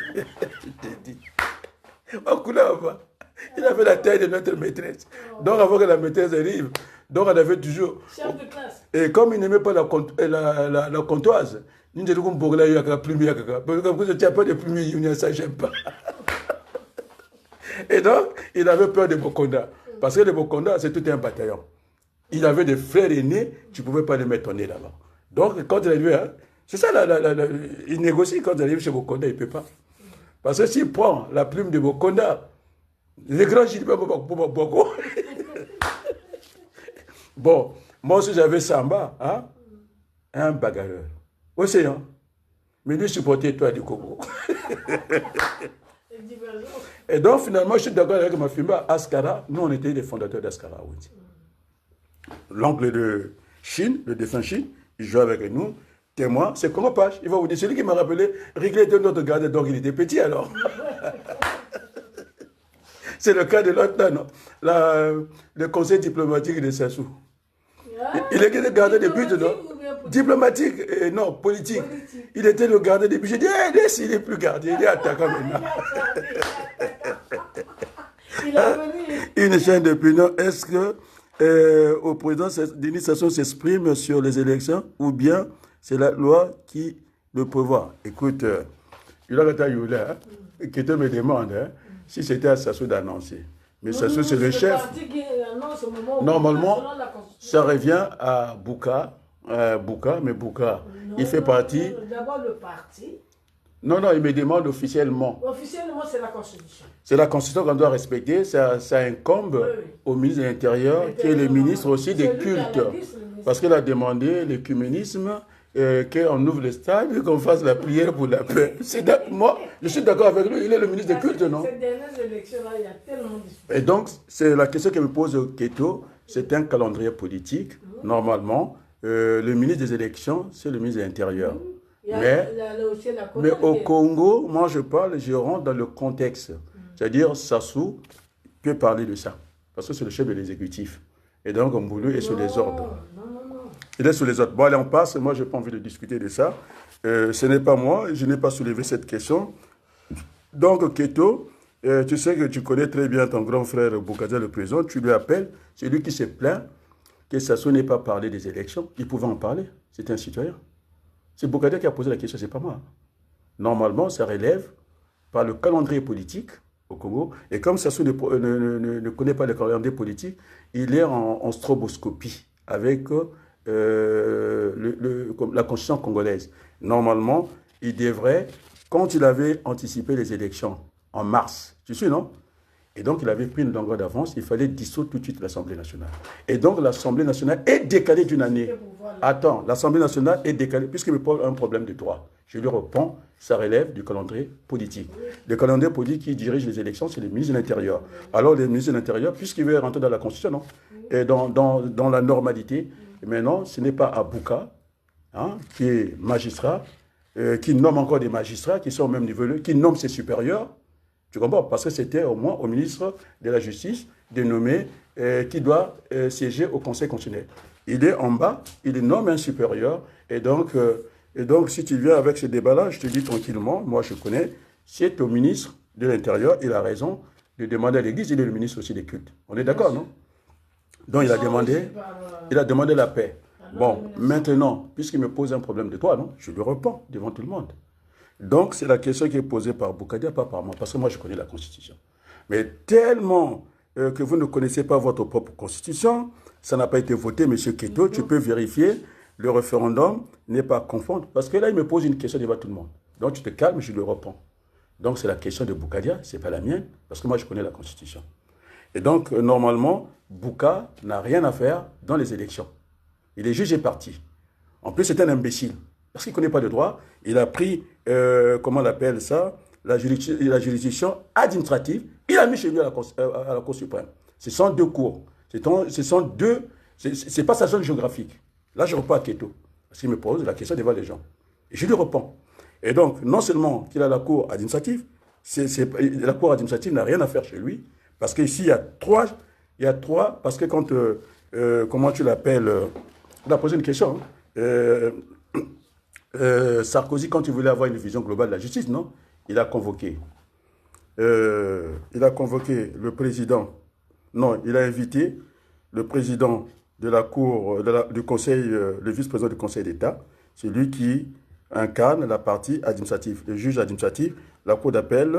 Speaker 1: t'ai dit. Il avait la taille de notre maîtresse. Donc avant que la maîtresse arrive, donc on avait toujours. Chef de classe. Et comme il n'aimait pas la comptoise, il nous a dit qu'on pourrait aller à la plumière. Parce que je ne tiens pas de plumière, ça j'aime pas. Et donc, il avait peur de Bokonda. Parce que le Bokonda, c'est tout un bataillon. Il avait des frères aînés, tu ne pouvais pas les mettre au nez là-bas. Donc, quand il est arrivé, hein, c'est ça, il négocie quand il arrive chez Bokonda, il ne peut pas. Parce que s'il prend la plume de Bokonda, les grands Gilbert Boko. Bon, moi aussi j'avais Samba, hein, un bagarreur. Océan. Mais lui supportait toi du Congo. Et donc finalement, je suis d'accord avec ma fille, Askara, nous on était les fondateurs d'Askara. Oui. L'oncle de Chine, le défunt Chine, il jouait avec nous. Témoin, c'est Congo Page. Il va vous dire, celui qui m'a rappelé, Riglé était notre garde, donc il était petit alors. C'est le cas de l'autre là, non? Le conseil diplomatique de Sassou. Il était le gardien des buts, non? Diplomatique, non, politique. Il était le gardien des buts. J'ai dit, laisse, il n'est plus gardien, il est attaquant maintenant. Une chaîne d'opinion, est-ce que au président Denis Sassou s'exprime sur les élections ou bien c'est la loi qui le prévoit? Écoute, il a qui te me demande si c'était à Sassou d'annoncer. Mais Sassou, c'est le chef. Normalement, ça revient à Bouka. Mais Bouka, il fait partie.
Speaker 2: D'abord le parti.
Speaker 1: Non, non, il me demande officiellement.
Speaker 2: Officiellement, c'est la Constitution.
Speaker 1: C'est la Constitution qu'on doit respecter. Ça incombe
Speaker 2: Oui.
Speaker 1: au ministre de l'Intérieur, qui est le ministre aussi des
Speaker 2: Celui qui a la
Speaker 1: cultes.
Speaker 2: liste, le ministre.
Speaker 1: Parce qu'il a demandé l'écuménisme, qu'on ouvre le stade et qu'on fasse la prière pour la paix. Moi, je suis d'accord avec lui. Il est le ministre des cultes, non?
Speaker 2: Ces dernières élections-là, il y a tellement de discussions.
Speaker 1: Et donc, c'est la question que me pose Keto. C'est un calendrier politique. Normalement, le ministre des élections, c'est le ministre de l'Intérieur.
Speaker 2: Il y a aussi la
Speaker 1: Mais au
Speaker 2: Congo.
Speaker 1: Congo, moi je parle, je rentre dans le contexte. C'est-à-dire, Sassou peut parler de ça. Parce que c'est le chef de l'exécutif. Et donc, Mboulou est sous les ordres.
Speaker 2: Non.
Speaker 1: Il est sous les ordres. Bon, allez, on passe. Moi, je n'ai pas envie de discuter de ça. Ce n'est pas moi. Je n'ai pas soulevé cette question. Donc, Keto, tu sais que tu connais très bien ton grand frère Boukadia, le président. Tu lui appelles. C'est lui qui se plaint que Sassou n'ait pas parlé des élections. Il pouvait en parler. C'était un citoyen. C'est Boukadia qui a posé la question, c'est pas moi. Normalement, ça relève par le calendrier politique au Congo. Et comme Sassou ne connaît pas le calendrier politique, il est en stroboscopie avec la constitution congolaise. Normalement, il devrait, quand il avait anticipé les élections en mars, tu sais, non? Et donc, il avait pris une longueur d'avance, il fallait dissoudre tout de suite l'Assemblée nationale. Et donc, l'Assemblée nationale est décalée d'une année. Attends, l'Assemblée nationale est décalée, puisqu'il me pose un problème de droit. Je lui réponds, ça relève du calendrier politique. Le calendrier politique qui dirige les élections, c'est le ministre de l'Intérieur. Alors, le ministre de l'Intérieur, puisqu'il veut rentrer dans la Constitution, non? Et dans la normalité, maintenant, ce n'est pas Abouka, hein, qui est magistrat, qui nomme encore des magistrats qui sont au même niveau, qui nomme ses supérieurs. Tu comprends? Parce que c'était au moins au ministre de la Justice de nommer qui doit siéger au Conseil constitutionnel. Il est en bas, il nomme un supérieur. Et donc, si tu viens avec ce débat-là, je te dis tranquillement, moi je connais, c'est au ministre de l'Intérieur, il a raison de demander à l'Église, il est le ministre aussi des cultes. On est d'accord, non? Donc il a demandé la paix. Bon, maintenant, puisqu'il me pose un problème de toi, non, je lui réponds devant tout le monde. Donc, c'est la question qui est posée par Boukadia, pas par moi, parce que moi, je connais la Constitution. Mais tellement que vous ne connaissez pas votre propre Constitution, ça n'a pas été voté, M. Keto, tu peux vérifier, le référendum n'est pas conforme, parce que là, il me pose une question devant tout le monde. Donc, tu te calmes, je lui réponds. Donc, c'est la question de Boukadia, ce n'est pas la mienne, parce que moi, je connais la Constitution. Et donc, normalement, Bouka n'a rien à faire dans les élections. Il est juge et parti. En plus, c'est un imbécile. Parce qu'il ne connaît pas le droit, il a pris, comment on appelle ça, la juridiction administrative, il a mis chez lui à la Cour suprême. Ce sont deux cours. Ce sont deux, c'est pas sa zone géographique. Là, je réponds à Keto, parce qu'il me pose la question devant les gens. Et je lui réponds. Et donc, non seulement qu'il a la Cour administrative, la Cour administrative n'a rien à faire chez lui, parce qu'ici, il y a trois, parce que quand, comment tu l'appelles, on a posé une question, hein, Sarkozy, quand il voulait avoir une vision globale de la justice, non? Il a convoqué le président, non, il a invité le président de la Cour, du Conseil, le vice-président du Conseil d'État, c'est lui qui incarne la partie administrative, le juge administratif, la Cour d'appel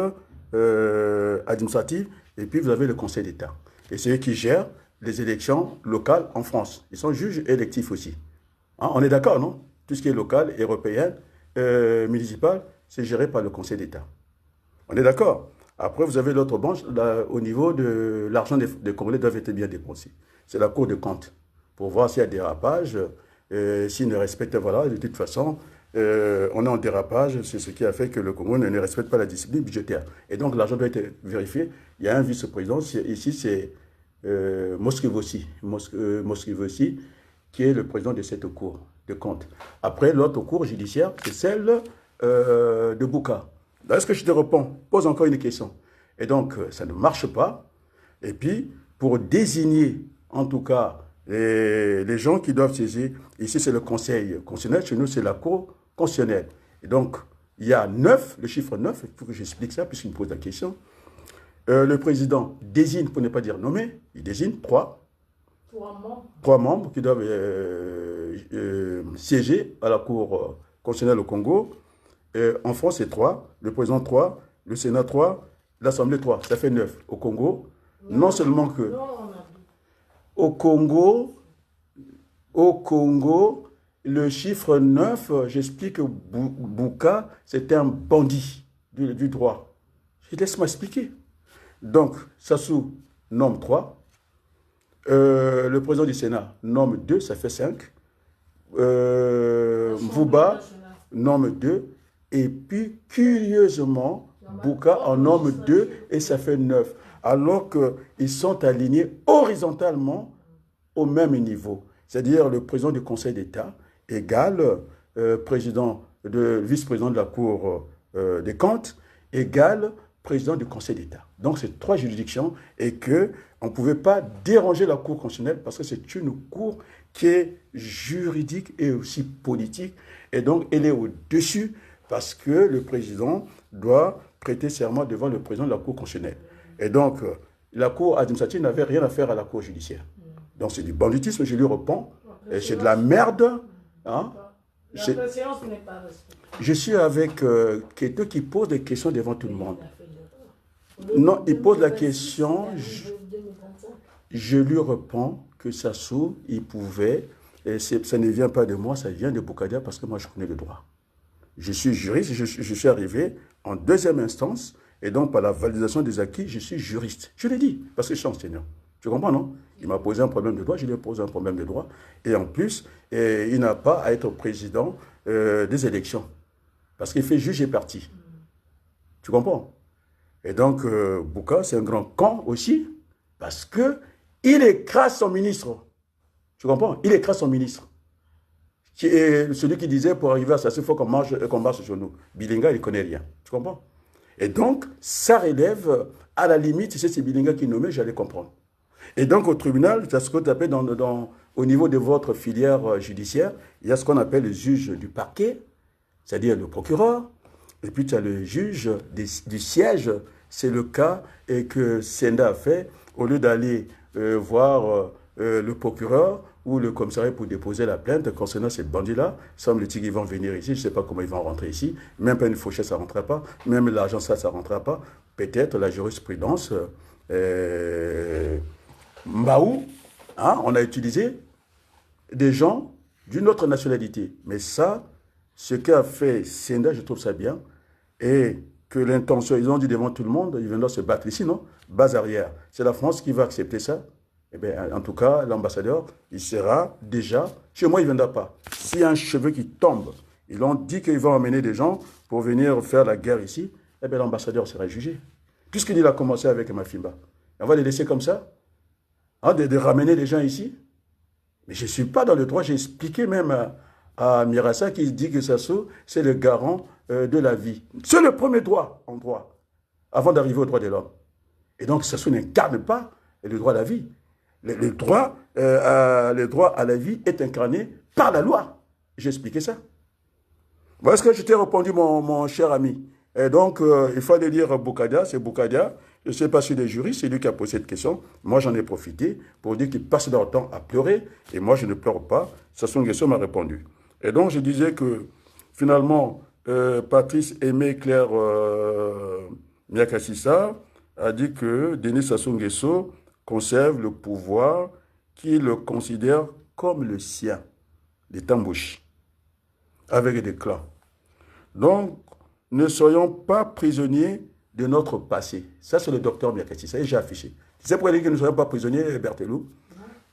Speaker 1: administrative, et puis vous avez le Conseil d'État. Et c'est eux qui gèrent les élections locales en France. Ils sont juges électifs aussi. Hein, on est d'accord, non? Tout ce qui est local, européen, municipal, c'est géré par le Conseil d'État. On est d'accord? Après, vous avez l'autre branche, au niveau de l'argent des Congolais doivent être bien dépensés. C'est la Cour de compte, pour voir s'il y a dérapage, s'ils ne respectent, voilà, de toute façon, on est en dérapage, c'est ce qui a fait que le Congo ne respecte pas la discipline budgétaire. Et donc, l'argent doit être vérifié. Il y a un vice-président, ici, c'est Moscovici, qui est le président de cette Cour de compte. Après, l'autre cour judiciaire, c'est celle de Bouka. Est-ce que je te réponds? Pose encore une question. Et donc, ça ne marche pas. Et puis, pour désigner, en tout cas, les gens qui doivent saisir, ici, c'est le Conseil constitutionnel, chez nous, c'est la Cour constitutionnelle. Et donc, il y a 9, le chiffre 9, il faut que j'explique ça, puisqu'il me pose la question. Le président désigne, pour ne pas dire nommer, il désigne 3 membres qui doivent siéger à la Cour constitutionnelle au Congo. En France, c'est 3. Le président 3, le Sénat 3, l'Assemblée 3. Ça fait 9. Au Congo, non seulement que... Au Congo, le chiffre 9, j'explique que Bouka, c'était un bandit du droit. Laisse-moi expliquer. Donc, Sassou nomme 3. Le président du Sénat nomme 2, ça fait 5. Mvouba nomme 2. Et puis, curieusement, Bouka en nomme 2 et ça fait 9. Alors qu'ils sont alignés horizontalement au même niveau. C'est-à-dire le président du Conseil d'État égale vice-président de la Cour des comptes égale président du Conseil d'État. Donc, c'est 3 juridictions et qu'on ne pouvait pas déranger la Cour constitutionnelle parce que c'est une cour qui est juridique et aussi politique. Et donc, elle est au-dessus parce que le président doit prêter serment devant le président de la Cour constitutionnelle. Et donc, la Cour administrative n'avait rien à faire à la Cour judiciaire. Donc, c'est du banditisme, je lui réponds. C'est de la merde. Hein?
Speaker 2: La préséance n'est pas respectée.
Speaker 1: Je suis avec quelqu'un qui pose des questions devant tout le monde. Non, il pose la question, je lui réponds que Sassou, il pouvait, et ça ne vient pas de moi, ça vient de Boukadia parce que moi je connais le droit. Je suis juriste, je suis arrivé en 2e instance, et donc par la validation des acquis, je suis juriste. Je l'ai dit, parce que je suis enseignant. Tu comprends, non? Il m'a posé un problème de droit, je lui ai posé un problème de droit, et en plus, il n'a pas à être président des élections, parce qu'il fait juge et parti. Tu comprends? Et donc, Bouka, c'est un grand con aussi, parce qu'il écrase son ministre. Tu comprends? Il écrase son ministre. Qui est celui qui disait, pour arriver à ça, il faut qu'on marche sur nous. Bilinga, il ne connaît rien. Tu comprends? Et donc, ça relève, à la limite, si c'est Bilinga qui nommait, j'allais comprendre. Et donc, au tribunal, c'est ce qu'on appelle au niveau de votre filière judiciaire, il y a ce qu'on appelle le juge du parquet, c'est-à-dire le procureur. Et puis, tu as le juge du siège. C'est le cas que Senda a fait. Au lieu d'aller voir le procureur ou le commissariat pour déposer la plainte concernant ces bandits-là, semble-t-il qu'ils vont venir ici. Je ne sais pas comment ils vont rentrer ici. Même pas une fauchette, ça ne rentrera pas. Même l'argent, ça ne rentrera pas. Peut-être la jurisprudence Mbaou, hein, on a utilisé des gens d'une autre nationalité. Mais ça, ce qu'a fait Senda, je trouve ça bien. Et que l'intention, ils ont dit devant tout le monde, ils viendront se battre ici, non? Base arrière. C'est la France qui va accepter ça. Eh bien, en tout cas, l'ambassadeur, il sera déjà... Chez moi, il ne viendra pas. S'il y a un cheveu qui tombe, ils ont dit qu'ils vont emmener des gens pour venir faire la guerre ici, eh bien, l'ambassadeur sera jugé. Puisqu'il a commencé avec Mafimba. On va les laisser comme ça, hein, de ramener les gens ici. Mais je ne suis pas dans le droit. J'ai expliqué même à Mirassa qui dit que Sassou, c'est le garant de la vie. C'est le premier droit en droit, avant d'arriver au droit de l'homme. Et donc, Sassou n'incarne pas le droit à la vie. Le droit à la vie est incarné par la loi. J'ai expliqué ça. Voilà ce que je t'ai répondu, mon cher ami. Et donc, il fallait dire Boukadia, c'est Boukadia. Je ne sais pas si le jury, c'est lui qui a posé cette question. Moi, j'en ai profité pour dire qu'ils passent leur temps à pleurer. Et moi, je ne pleure pas. Sassou Nguesso m'a répondu. Et donc, je disais que, finalement, Patrice Aimé Claire Miakassissa a dit que Denis Sassou Nguesso conserve le pouvoir qu'il le considère comme le sien, les Tambouches, avec des clans. Donc, ne soyons pas prisonniers de notre passé. Ça, c'est le docteur Miakassissa, et j'ai affiché. C'est pour dire que nous ne soyons pas prisonniers, Berthelou,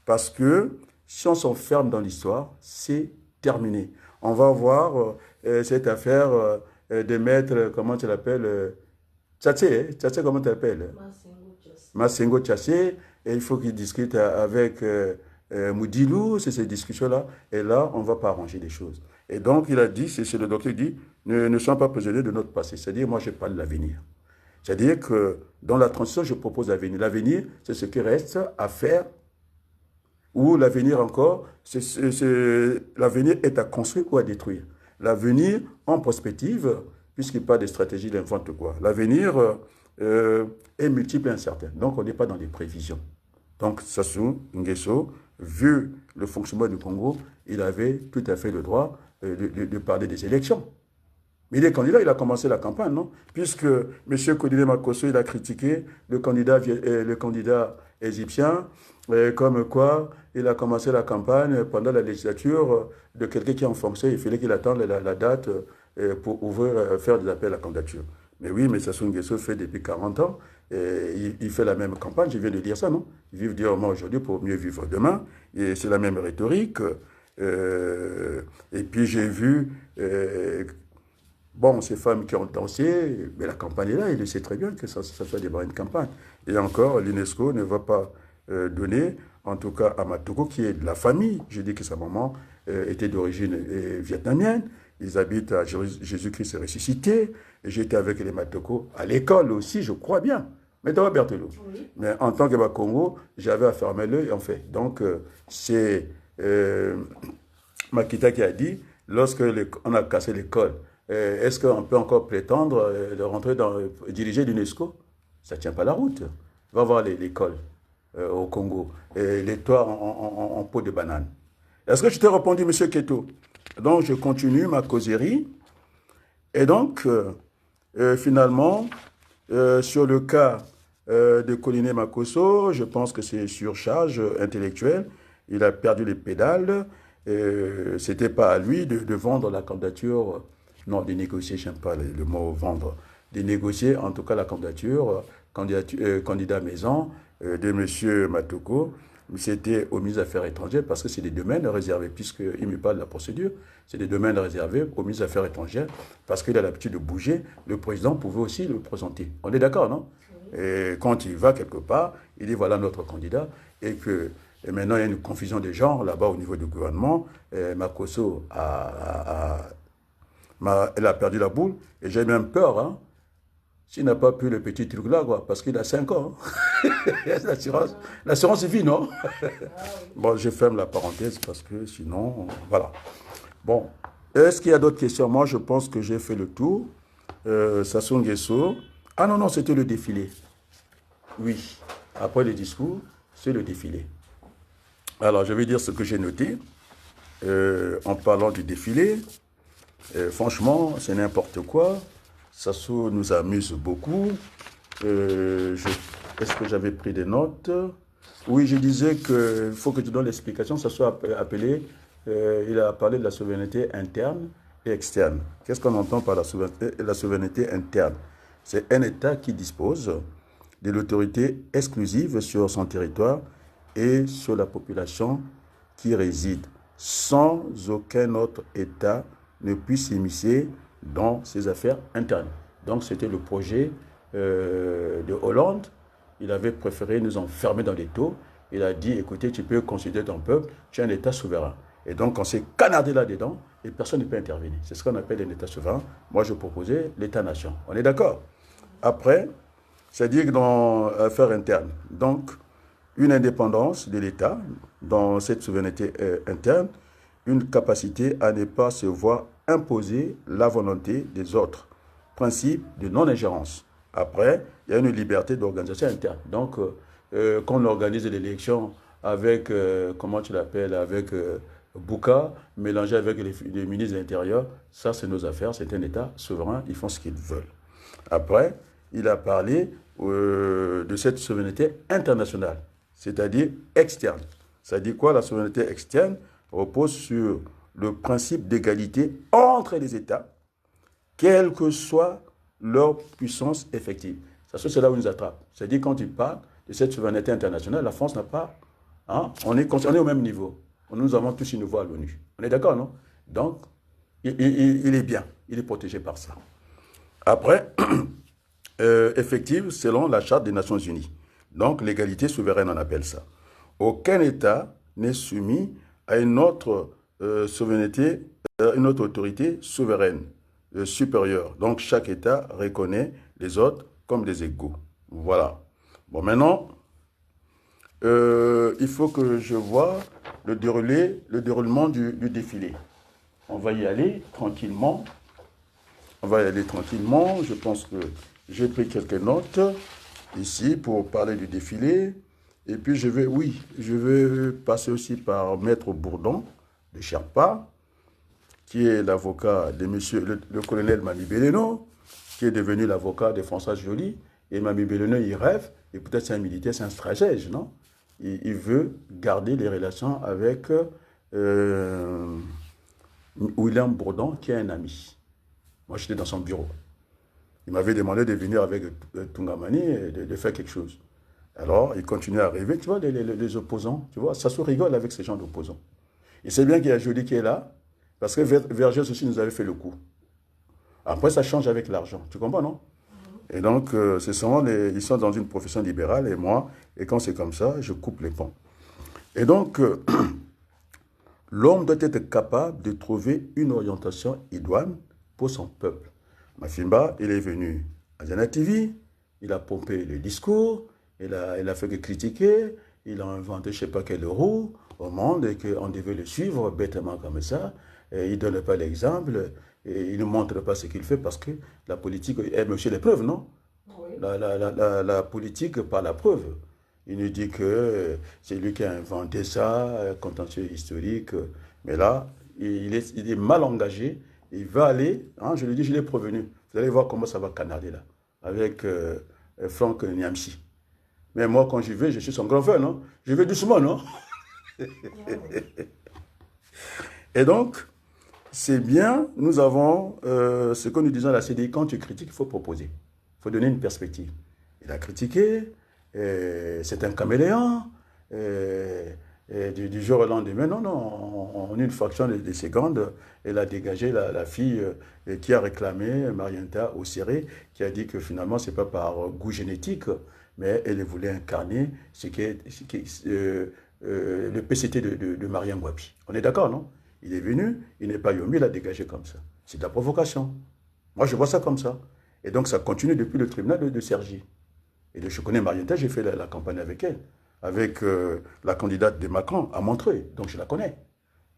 Speaker 1: parce que si on s'enferme dans l'histoire, c'est terminé. On va voir cette affaire de maître, comment tu l'appelles, Tchatsé, comment tu l'appelles? Massengo Tchatsé, et il faut qu'il discute avec Moudilou, c'est ces discussions-là, et là, on ne va pas arranger les choses. Et donc, il a dit, c'est le docteur qui dit, ne soyons pas prisonniers de notre passé. C'est-à-dire, moi, je parle de l'avenir. C'est-à-dire que dans la transition, je propose l'avenir. L'avenir, c'est ce qui reste à faire, ou l'avenir encore, l'avenir est à construire ou à détruire. L'avenir, en prospective, puisqu'il parle de stratégie, il invente quoi. L'avenir est multiple et incertain. Donc, on n'est pas dans les prévisions. Donc, Sassou Nguesso, vu le fonctionnement du Congo, il avait tout à fait le droit de parler des élections. Mais il est candidat, il a commencé la campagne, non? Puisque M. Kodile Makosso, il a critiqué le candidat égyptien, comme quoi il a commencé la campagne pendant la législature de quelqu'un qui est en fonction. Il fallait qu'il attende la date pour ouvrir, faire des appels à candidature. Mais oui, mais Sassou Nguesso fait depuis 40 ans, il fait la même campagne, je viens de dire ça, non? Vivre durement aujourd'hui pour mieux vivre demain, et c'est la même rhétorique. Et puis j'ai vu, bon, ces femmes qui ont dansé, mais la campagne est là, il sait très bien que ça fait démarrer une campagne. Et encore, l'UNESCO ne va pas donner, en tout cas à Matoko, qui est de la famille. J'ai dit que sa maman était d'origine vietnamienne. Ils habitent à Jésus-Christ est ressuscité. J'étais avec les Matoko à l'école aussi, je crois bien. Mais dans Berthelot. Oui. Mais en tant que Congo, j'avais à fermer l'œil, en fait. Donc, c'est Makita qui a dit, lorsque on a cassé l'école, est-ce qu'on peut encore prétendre de rentrer diriger l'UNESCO? Ça ne tient pas la route. Va voir l'école au Congo, les toits en peau de banane. Est-ce que je t'ai répondu, M. Keto? Donc, je continue ma causerie. Et donc, finalement, sur le cas de Kodile Makosso, je pense que c'est surcharge intellectuelle. Il a perdu les pédales. C'était pas à lui de vendre la candidature, non, de négocier, je n'aime pas le mot vendre, de négocier en tout cas la candidature, candidat maison de M. Matoko. C'était aux ministres des Affaires étrangères parce que c'est des domaines réservés, puisqu'il me parle de la procédure, c'est des domaines réservés aux ministres des Affaires étrangères parce qu'il a l'habitude de bouger. Le président pouvait aussi le présenter. On est d'accord, non? Et quand il va quelque part, il dit voilà notre candidat et maintenant il y a une confusion des genres là-bas au niveau du gouvernement. Makosso elle a perdu la boule et j'ai même peur, hein, s'il n'a pas pu le petit truc là, quoi, parce qu'il a 5 ans. Hein. L'assurance vie, non? Bon, je ferme la parenthèse parce que sinon, voilà. Bon, est-ce qu'il y a d'autres questions? Moi, je pense que j'ai fait le tour. Sassou Nguesso. Ah non, non, c'était le défilé. Oui, après le discours, c'est le défilé. Alors, je vais dire ce que j'ai noté en parlant du défilé. Franchement, c'est n'importe quoi. Sassou nous amuse beaucoup. Est-ce que j'avais pris des notes? Oui, je disais qu'il faut que tu donnes l'explication. Sassou a appelé, il a parlé de la souveraineté interne et externe. Qu'est-ce qu'on entend par la souveraineté interne? C'est un État qui dispose de l'autorité exclusive sur son territoire et sur la population qui réside, sans aucun autre État ne puisse s'immiscer dans ses affaires internes. Donc c'était le projet de Hollande. Il avait préféré nous enfermer dans les taux. Il a dit, écoutez, tu peux considérer ton peuple, tu es un État souverain. Et donc on s'est canardé là-dedans et personne ne peut intervenir. C'est ce qu'on appelle un État souverain. Moi je proposais l'État-nation. On est d'accord? Après, c'est-à-dire que dans l'affaire interne, donc une indépendance de l'État dans cette souveraineté interne, une capacité à ne pas se voir imposer la volonté des autres. Principe de non-ingérence. Après, il y a une liberté d'organisation interne. Donc, quand on organise l'élection avec, comment tu l'appelles, avec Bouka, mélangé avec les ministres de l'Intérieur, ça c'est nos affaires, c'est un État souverain, ils font ce qu'ils veulent. Après, il a parlé de cette souveraineté internationale, c'est-à-dire externe. Ça dit quoi, la souveraineté externe? Repose sur le principe d'égalité entre les États, quelle que soit leur puissance effective. Ça, c'est là où ils nous attrapent. C'est-à-dire, quand ils parlent de cette souveraineté internationale, la France n'a pas... Hein, on est au même niveau. Nous avons tous une voix à l'ONU. On est d'accord, non? Donc, il est bien. Il est protégé par ça. Après, effective selon la Charte des Nations Unies. Donc, l'égalité souveraine, on appelle ça. Aucun État n'est soumis à une autre souveraineté, une autre autorité souveraine supérieure. Donc, chaque État reconnaît les autres comme des égaux. Voilà. Bon, maintenant, il faut que je vois le déroulement du défilé. On va y aller tranquillement. Je pense que j'ai pris quelques notes ici pour parler du défilé. Et puis je vais passer aussi par Maître Bourdon de Sherpa. qui est l'avocat de monsieur, le colonel Mami Beleno, qui est devenu l'avocat de François Joly. Et Mami Beleno, il rêve, et peut-être c'est un militaire, c'est un stratège, non? Il veut garder les relations avec William Bourdon, qui est un ami. Moi, j'étais dans son bureau. Il m'avait demandé de venir avec Tungamani et de faire quelque chose. Alors, il continue à rêver, tu vois, les opposants, tu vois, ça se rigole avec ces gens d'opposants. Il sait bien qu'il y a Joly qui est là, parce que Vergès aussi nous avait fait le coup. Après, ça change avec l'argent, tu comprends, non? Et donc, c'est souvent, ils sont dans une profession libérale, et moi, et quand c'est comme ça, je coupe les ponts. Et donc, l'homme doit être capable de trouver une orientation idoine pour son peuple. Mafimba, il est venu à Zana TV, il a pompé le discours, il a fait que critiquer, il a inventé je ne sais pas quelle roue au monde et qu'on devait le suivre bêtement comme ça. Et il ne donne pas l'exemple, et il ne montre pas ce qu'il fait parce que la politique aime aussi les preuves, non? Oui. La politique par la preuve. Il nous dit que c'est lui qui a inventé ça, contentieux historique. Mais là, il est mal engagé. Il va aller, hein, je lui dis, je l'ai prévenu. Vous allez voir comment ça va canarder là, avec Franck Niamsi. Mais moi, quand j'y vais, je suis son grand frère, non? Je vais doucement, non? Et donc, c'est bien, nous avons ce que nous disons à la CDI, quand tu critiques, il faut proposer. Il faut donner une perspective. Il a critiqué, c'est un caméléon, du jour au lendemain, non, en une fraction de secondes, elle a dégagé la fille qui a réclamé Marienta au Séré, qui a dit que finalement, ce n'est pas par goût génétique, mais elle voulait incarner le PCT de Mariam Wapi. On est d'accord, non? Il est venu, il n'est pas Yomi, il a dégagé comme ça. C'est de la provocation. Moi, je vois ça comme ça. Et donc, ça continue depuis le tribunal de Cergy. Et je connais Marietta, j'ai fait la campagne avec elle, avec la candidate de Macron à Montreuil. Donc, je la connais.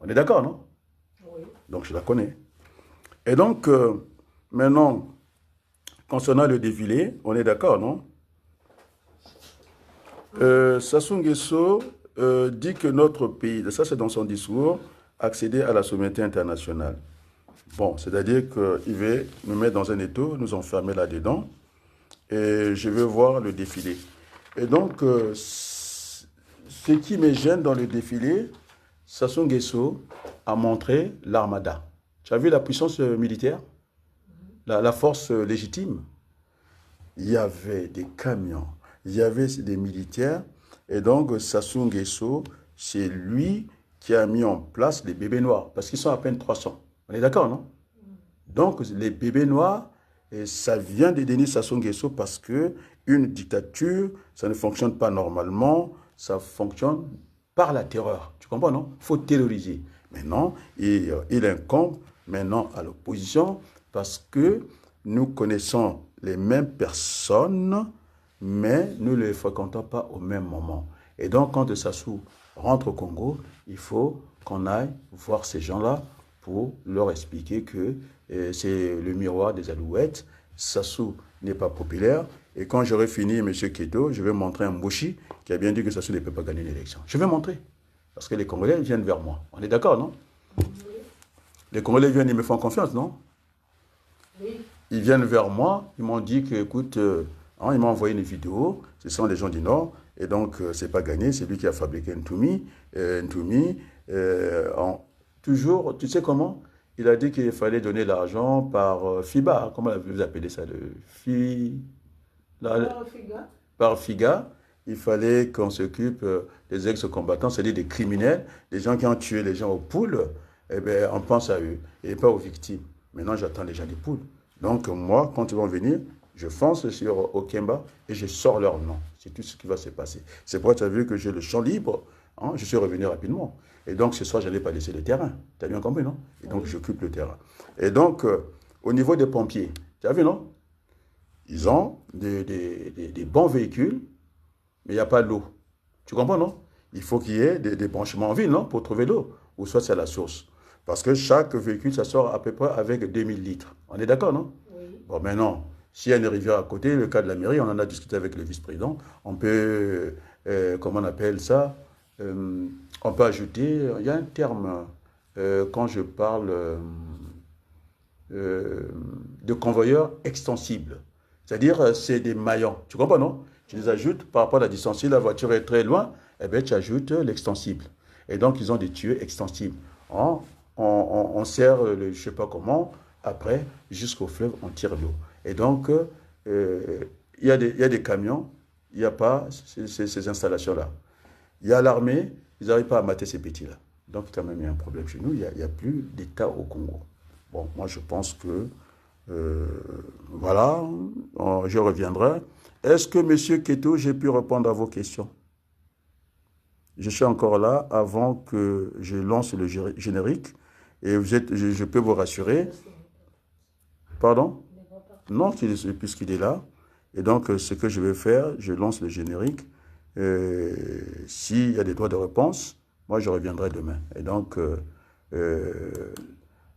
Speaker 1: On est d'accord, non? Oui. Donc, je la connais. Et donc, maintenant, concernant le défilé, on est d'accord, non? Sassou Nguesso dit que notre pays, ça c'est dans son discours, accéder à la souveraineté internationale. Bon, c'est-à-dire qu'il veut nous mettre dans un étau, nous enfermer là-dedans, et je veux voir le défilé. Et donc, ce qui me gêne dans le défilé, Sassou Nguesso a montré l'armada. Tu as vu la puissance militaire, la force légitime? Il y avait des camions, il y avait des militaires, et donc Sassou Nguesso, c'est lui qui a mis en place les bébés noirs, parce qu'ils sont à peine 300. On est d'accord, non? Donc, les bébés noirs, et ça vient de Denis Sassou Nguesso parce qu'une dictature, ça ne fonctionne pas normalement, ça fonctionne par la terreur. Tu comprends, non? Il faut terroriser. Maintenant, il incombe maintenant à l'opposition parce que nous connaissons les mêmes personnes, mais nous ne les fréquentons pas au même moment. Et donc, quand Sassou rentre au Congo, il faut qu'on aille voir ces gens-là pour leur expliquer que c'est le miroir des alouettes. Sassou n'est pas populaire. Et quand j'aurai fini, M. Keto, je vais montrer un Mboshi qui a bien dit que Sassou ne peut pas gagner l'élection. Je vais montrer. Parce que les Congolais viennent vers moi. On est d'accord, non? Oui. Les Congolais viennent, ils me font confiance, non? Oui. Ils viennent vers moi, ils m'ont dit que, écoute, ils m'ont envoyé une vidéo, ce sont des gens du Nord, et donc c'est pas gagné, c'est lui qui a fabriqué Ntoumi. Toujours, tu sais comment? Il a dit qu'il fallait donner l'argent par FIBA, comment vous appelez ça, par FIGA. Par FIGA. Il fallait qu'on s'occupe des ex-combattants, c'est-à-dire des criminels, des gens qui ont tué les gens aux poules, eh bien, on pense à eux, et pas aux victimes. Maintenant, j'attends les gens des poules. Donc, moi, quand ils vont venir, je fonce sur Okemba et je sors leur nom. C'est tout ce qui va se passer. C'est pourquoi tu as vu que j'ai le champ libre. Hein, je suis revenu rapidement. Et donc, ce soir, je n'allais pas laisser le terrain. Tu as bien compris, non? Et donc, j'occupe le terrain. Et donc, au niveau des pompiers, tu as vu, non? Ils ont des bons véhicules, mais il n'y a pas l'eau. Tu comprends, non? Il faut qu'il y ait des branchements en ville, non? Pour trouver l'eau. Ou soit c'est à la source. Parce que chaque véhicule, ça sort à peu près avec 2000 litres. On est d'accord, non? Oui. Bon, maintenant, s'il y a une rivière à côté, le cas de la mairie, on en a discuté avec le vice-président, on peut, comment on appelle ça, on peut ajouter, il y a un terme, quand je parle de convoyeurs extensibles. C'est-à-dire, c'est des maillons. Tu comprends, non? Tu les ajoutes par rapport à la distance. Si la voiture est très loin, eh bien, tu ajoutes l'extensible. Et donc, ils ont des tuyaux extensibles. On serre, je ne sais pas comment, après, jusqu'au fleuve, on tire l'eau. Et donc, il y a des camions, il n'y a pas ces installations-là. Il y a l'armée, ils n'arrivent pas à mater ces petits-là. Donc, quand même, il y a un problème chez nous, il n'y a plus d'État au Congo. Bon, moi, je pense que, voilà, je reviendrai. Est-ce que, Monsieur Keto, j'ai pu répondre à vos questions? Je suis encore là avant que je lance le générique. Et je peux vous rassurer. Pardon? Non, puisqu'il est là. Et donc, ce que je vais faire, je lance le générique. S'il y a des droits de réponse, moi, je reviendrai demain. Et donc,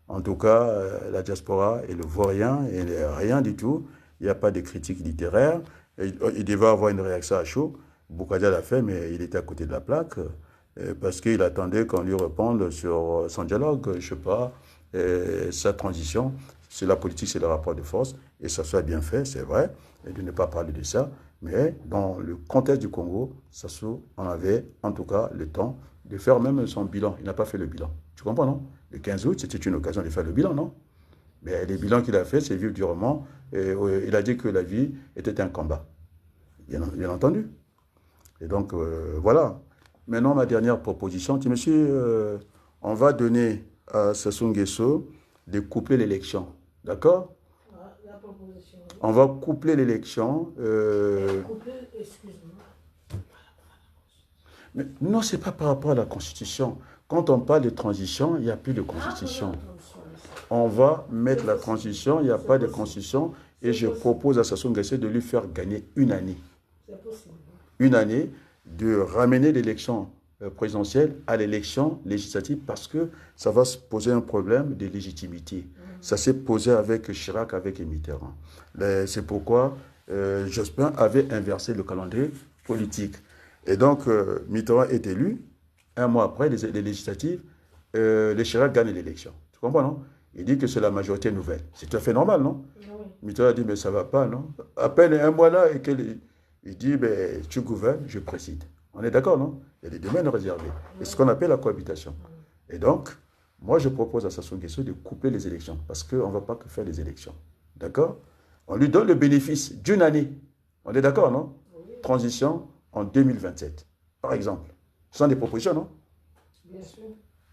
Speaker 1: en tout cas, la diaspora et le vaurien, et rien du tout. Il n'y a pas de critique littéraire. Il devait avoir une réaction à chaud. Boukadia l'a fait, mais il était à côté de la plaque parce qu'il attendait qu'on lui réponde sur son dialogue, je ne sais pas, sa transition. C'est la politique, c'est le rapport de force, et ça soit bien fait, c'est vrai, et de ne pas parler de ça. Mais dans le contexte du Congo, Sassou en avait en tout cas le temps de faire même son bilan. Il n'a pas fait le bilan. Tu comprends, non? Le 15 août, c'était une occasion de faire le bilan, non? Mais les bilans qu'il a fait, c'est vivre durement. Et il a dit que la vie était un combat. Bien entendu. Et donc, voilà. Maintenant, ma dernière proposition, tu me suis, on va donner à Sassou Nguesso de coupler l'élection. D'accord?
Speaker 2: La proposition.
Speaker 1: On va coupler l'élection.
Speaker 2: Coupler, excuse-moi.
Speaker 1: Mais non, ce n'est pas par rapport à la Constitution. Quand on parle de transition, il n'y a plus de Constitution. On va mettre la transition, il n'y a pas de Constitution. Et je propose à Sassou Nguesso de lui faire gagner une année.
Speaker 2: C'est possible.
Speaker 1: Une année, de ramener l'élection présidentielle à l'élection législative parce que ça va se poser un problème de légitimité. Ça s'est posé avec Chirac, avec Mitterrand. C'est pourquoi Jospin avait inversé le calendrier politique. Et donc, Mitterrand est élu. Un mois après les législatives, les Chirac gagnent l'élection. Tu comprends, non? Il dit que c'est la majorité nouvelle. C'est tout à fait normal, non? Oui. Mitterrand a dit, mais ça ne va pas, non? À peine un mois là, il dit, ben, tu gouvernes, je préside. On est d'accord, non? Il y a des domaines réservés. C'est ce qu'on appelle la cohabitation. Et donc, moi, je propose à Sassou Nguesso de couper les élections, parce qu'on ne va pas que faire les élections. D'accord? On lui donne le bénéfice d'une année. On est d'accord, non? Transition en 2027, par exemple. Ce sont des propositions, non?
Speaker 2: Bien sûr.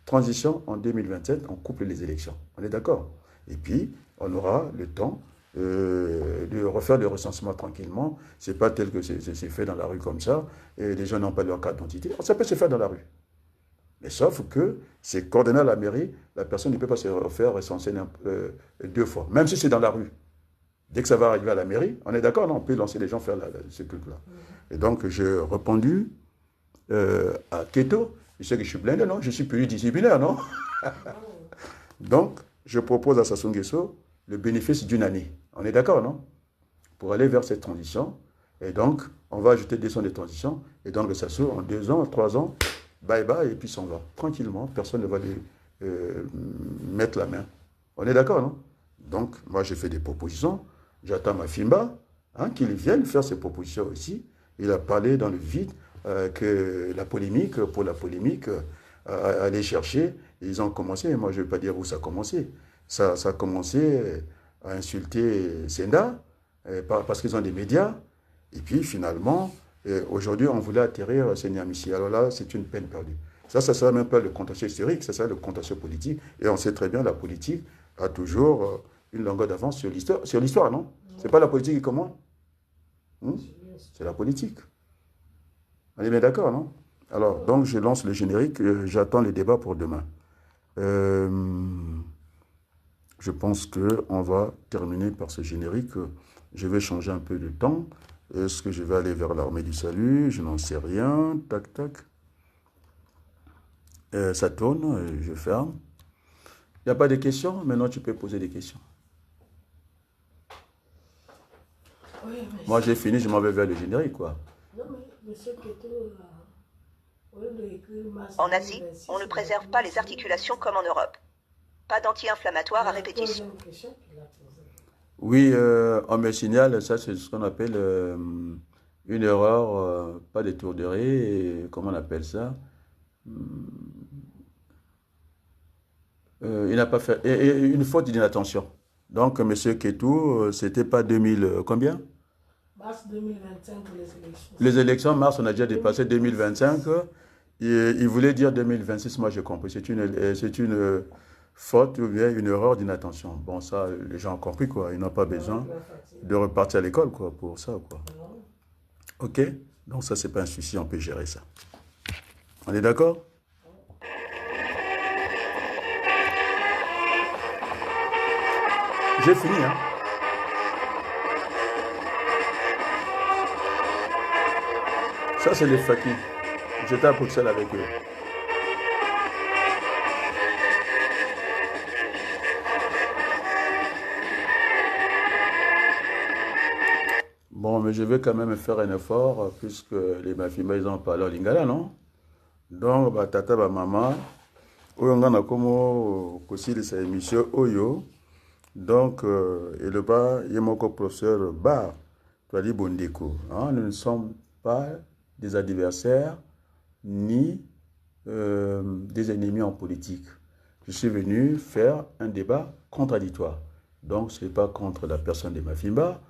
Speaker 1: Transition en 2027, on couple les élections. On est d'accord? Et puis, on aura le temps de refaire le recensement tranquillement. Ce n'est pas tel que c'est fait dans la rue comme ça, et les gens n'ont pas leur carte d'identité. Ça peut se faire dans la rue. Mais sauf que c'est coordonné à la mairie, la personne ne peut pas se refaire recenser deux fois, même si c'est dans la rue. Dès que ça va arriver à la mairie, on est d'accord, non? On peut lancer les gens faire ce truc-là. Et donc, j'ai répondu à Keto. Je sais que je suis blindé, non? Je suis pluridisciplinaire, non? Donc, je propose à Sassou Nguesso le bénéfice d'une année. On est d'accord, non? Pour aller vers cette transition. Et donc, on va ajouter 2 ans de transition. Et donc, Sassou, en 2 ans, 3 ans, bye bye, et puis s'en va. Tranquillement, personne ne va lui mettre la main. On est d'accord, non? Donc, moi, j'ai fait des propositions. J'attends ma Fimba, qu'il vienne faire ses propositions aussi. Il a parlé dans le vide que la polémique, pour la polémique, aller chercher. Ils ont commencé, moi, je ne vais pas dire où ça a commencé. Ça a commencé à insulter Senda, parce qu'ils ont des médias. Et puis, finalement, aujourd'hui, on voulait atterrir Senyamichi. Alors là, c'est une peine perdue. Ça sera même pas le contentieux historique, ça sera le contentieux politique. Et on sait très bien, la politique a toujours une longueur d'avance sur l'histoire, non? C'est pas la politique qui commande. C'est la politique. On est bien d'accord, non? Alors, donc, je lance le générique. J'attends les débats pour demain. Je pense qu'on va terminer par ce générique. Je vais changer un peu de temps. Est-ce que je vais aller vers l'armée du salut? Je n'en sais rien. Tac, tac. Ça tourne, je ferme. Il n'y a pas de questions? Maintenant, tu peux poser des questions. Oui, moi, j'ai fini, je m'en vais vers le générique, quoi.
Speaker 2: Non, mais M. Keto, au
Speaker 3: En Asie, on ne préserve pas les articulations comme en Europe. Pas d'anti-inflammatoire à répétition.
Speaker 1: Oui, on me signale, ça c'est ce qu'on appelle une erreur, pas d'étourderie, comment on appelle ça? Il n'a pas fait, une faute d'inattention. Donc, monsieur Ketou, c'était pas 2000, combien?
Speaker 2: Mars 2025 pour les élections.
Speaker 1: Les élections, mars, on a déjà dépassé 2025. Il voulait dire 2026, moi j'ai compris. C'est une faute ou bien une erreur d'inattention. Bon, ça, les gens ont compris, quoi. Ils n'ont pas besoin de repartir à l'école, quoi, pour ça, quoi. Ok? Donc ça, c'est pas un souci, on peut gérer ça. On est d'accord? J'ai fini, hein? Ça, c'est les fakis. J'étais à Bruxelles avec eux. Bon, mais je vais quand même faire un effort, puisque les Mafimba, ils ont parlé en lingala, non? Donc, bah, tata, bah, maman, oyo nga na komo kosilisa émission oyo. Donc, et le bas, il y a mon professeur Bar, Toali Bondeko. Hein, nous ne sommes pas des adversaires ni des ennemis en politique. Je suis venu faire un débat contradictoire. Donc, ce n'est pas contre la personne de Mafimba.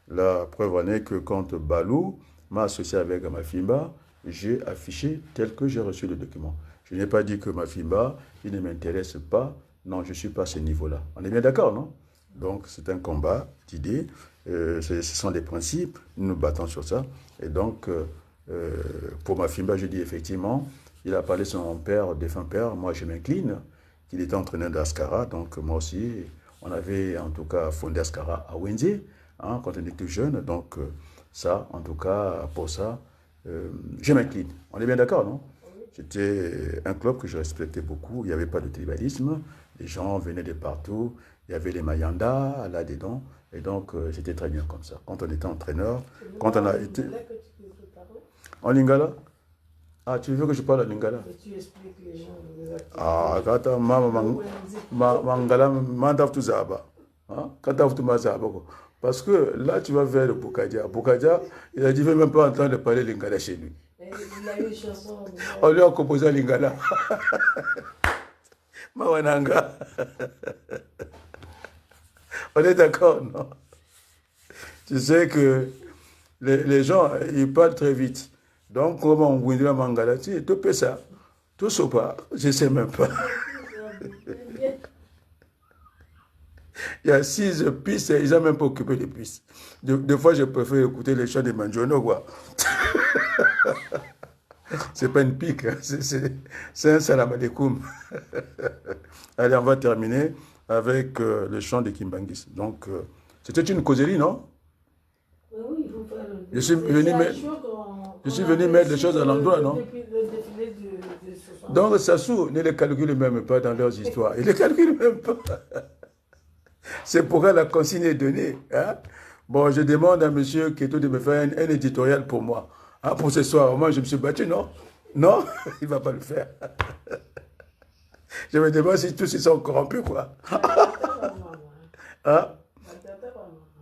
Speaker 1: La preuve en est que quand Balou m'a associé avec Mafimba, j'ai affiché tel que j'ai reçu le document. Je n'ai pas dit que Mafimba, il ne m'intéresse pas. Non, je ne suis pas à ce niveau-là. On est bien d'accord, non? Donc, c'est un combat d'idées. Ce sont des principes. Nous nous battons sur ça. Et donc, pour Mafimba, je dis effectivement, il a parlé de son père, défunt père. Moi, je m'incline. Il était entraîneur d'Ascara. Donc, moi aussi, on avait en tout cas fondé Ascara à Wendy, hein, quand on était jeune. Donc, ça, en tout cas, pour ça, je m'incline. On est bien d'accord, non? C'était un club que je respectais beaucoup. Il n'y avait pas de tribalisme. Les gens venaient de partout. Il y avait les Mayanda là-dedans. Et donc, c'était très bien comme ça. Quand on était entraîneur, quand on a été... En lingala? Ah, tu veux que je parle en lingala?
Speaker 2: Tu expliques les gens.
Speaker 1: Ah, quand mangala, mandaf tu zaba. Quand tu m'as zaba. Parce que là, tu vas vers le Boukadia. Boukadia, il a dit, il ne veut même pas entendre de parler lingala chez lui.
Speaker 2: Il a eu une chanson.
Speaker 1: On lui a composé lingala. Mawananga. On est d'accord, non? Tu sais que les gens, ils parlent très vite. Donc, comment on voudrait mangala? Tu peux ça. Tout ça pas. Je ne sais même pas. Il y a 6 pistes et ils n'ont même pas occupé les pistes. Des fois, je préfère écouter les chants de Manjono, quoi. C'est pas une pique, hein. C'est un salam alaikum. Allez, on va terminer avec le chant de Kimbangis. Donc, c'était une causerie, non?
Speaker 2: Oui, il faut faire le...
Speaker 1: Je suis venu mettre les choses à l'endroit, non? Donc, Sassou ne les calcule même pas dans leurs histoires. Ils ne les calculent même pas. C'est pourquoi la consigne est donnée. Hein? Bon, je demande à M. Keto de me faire un éditorial pour moi. Hein, pour ce soir, moi, je me suis battu, non? Non, il ne va pas le faire. Je me demande si tous ils sont corrompus, quoi. Hein?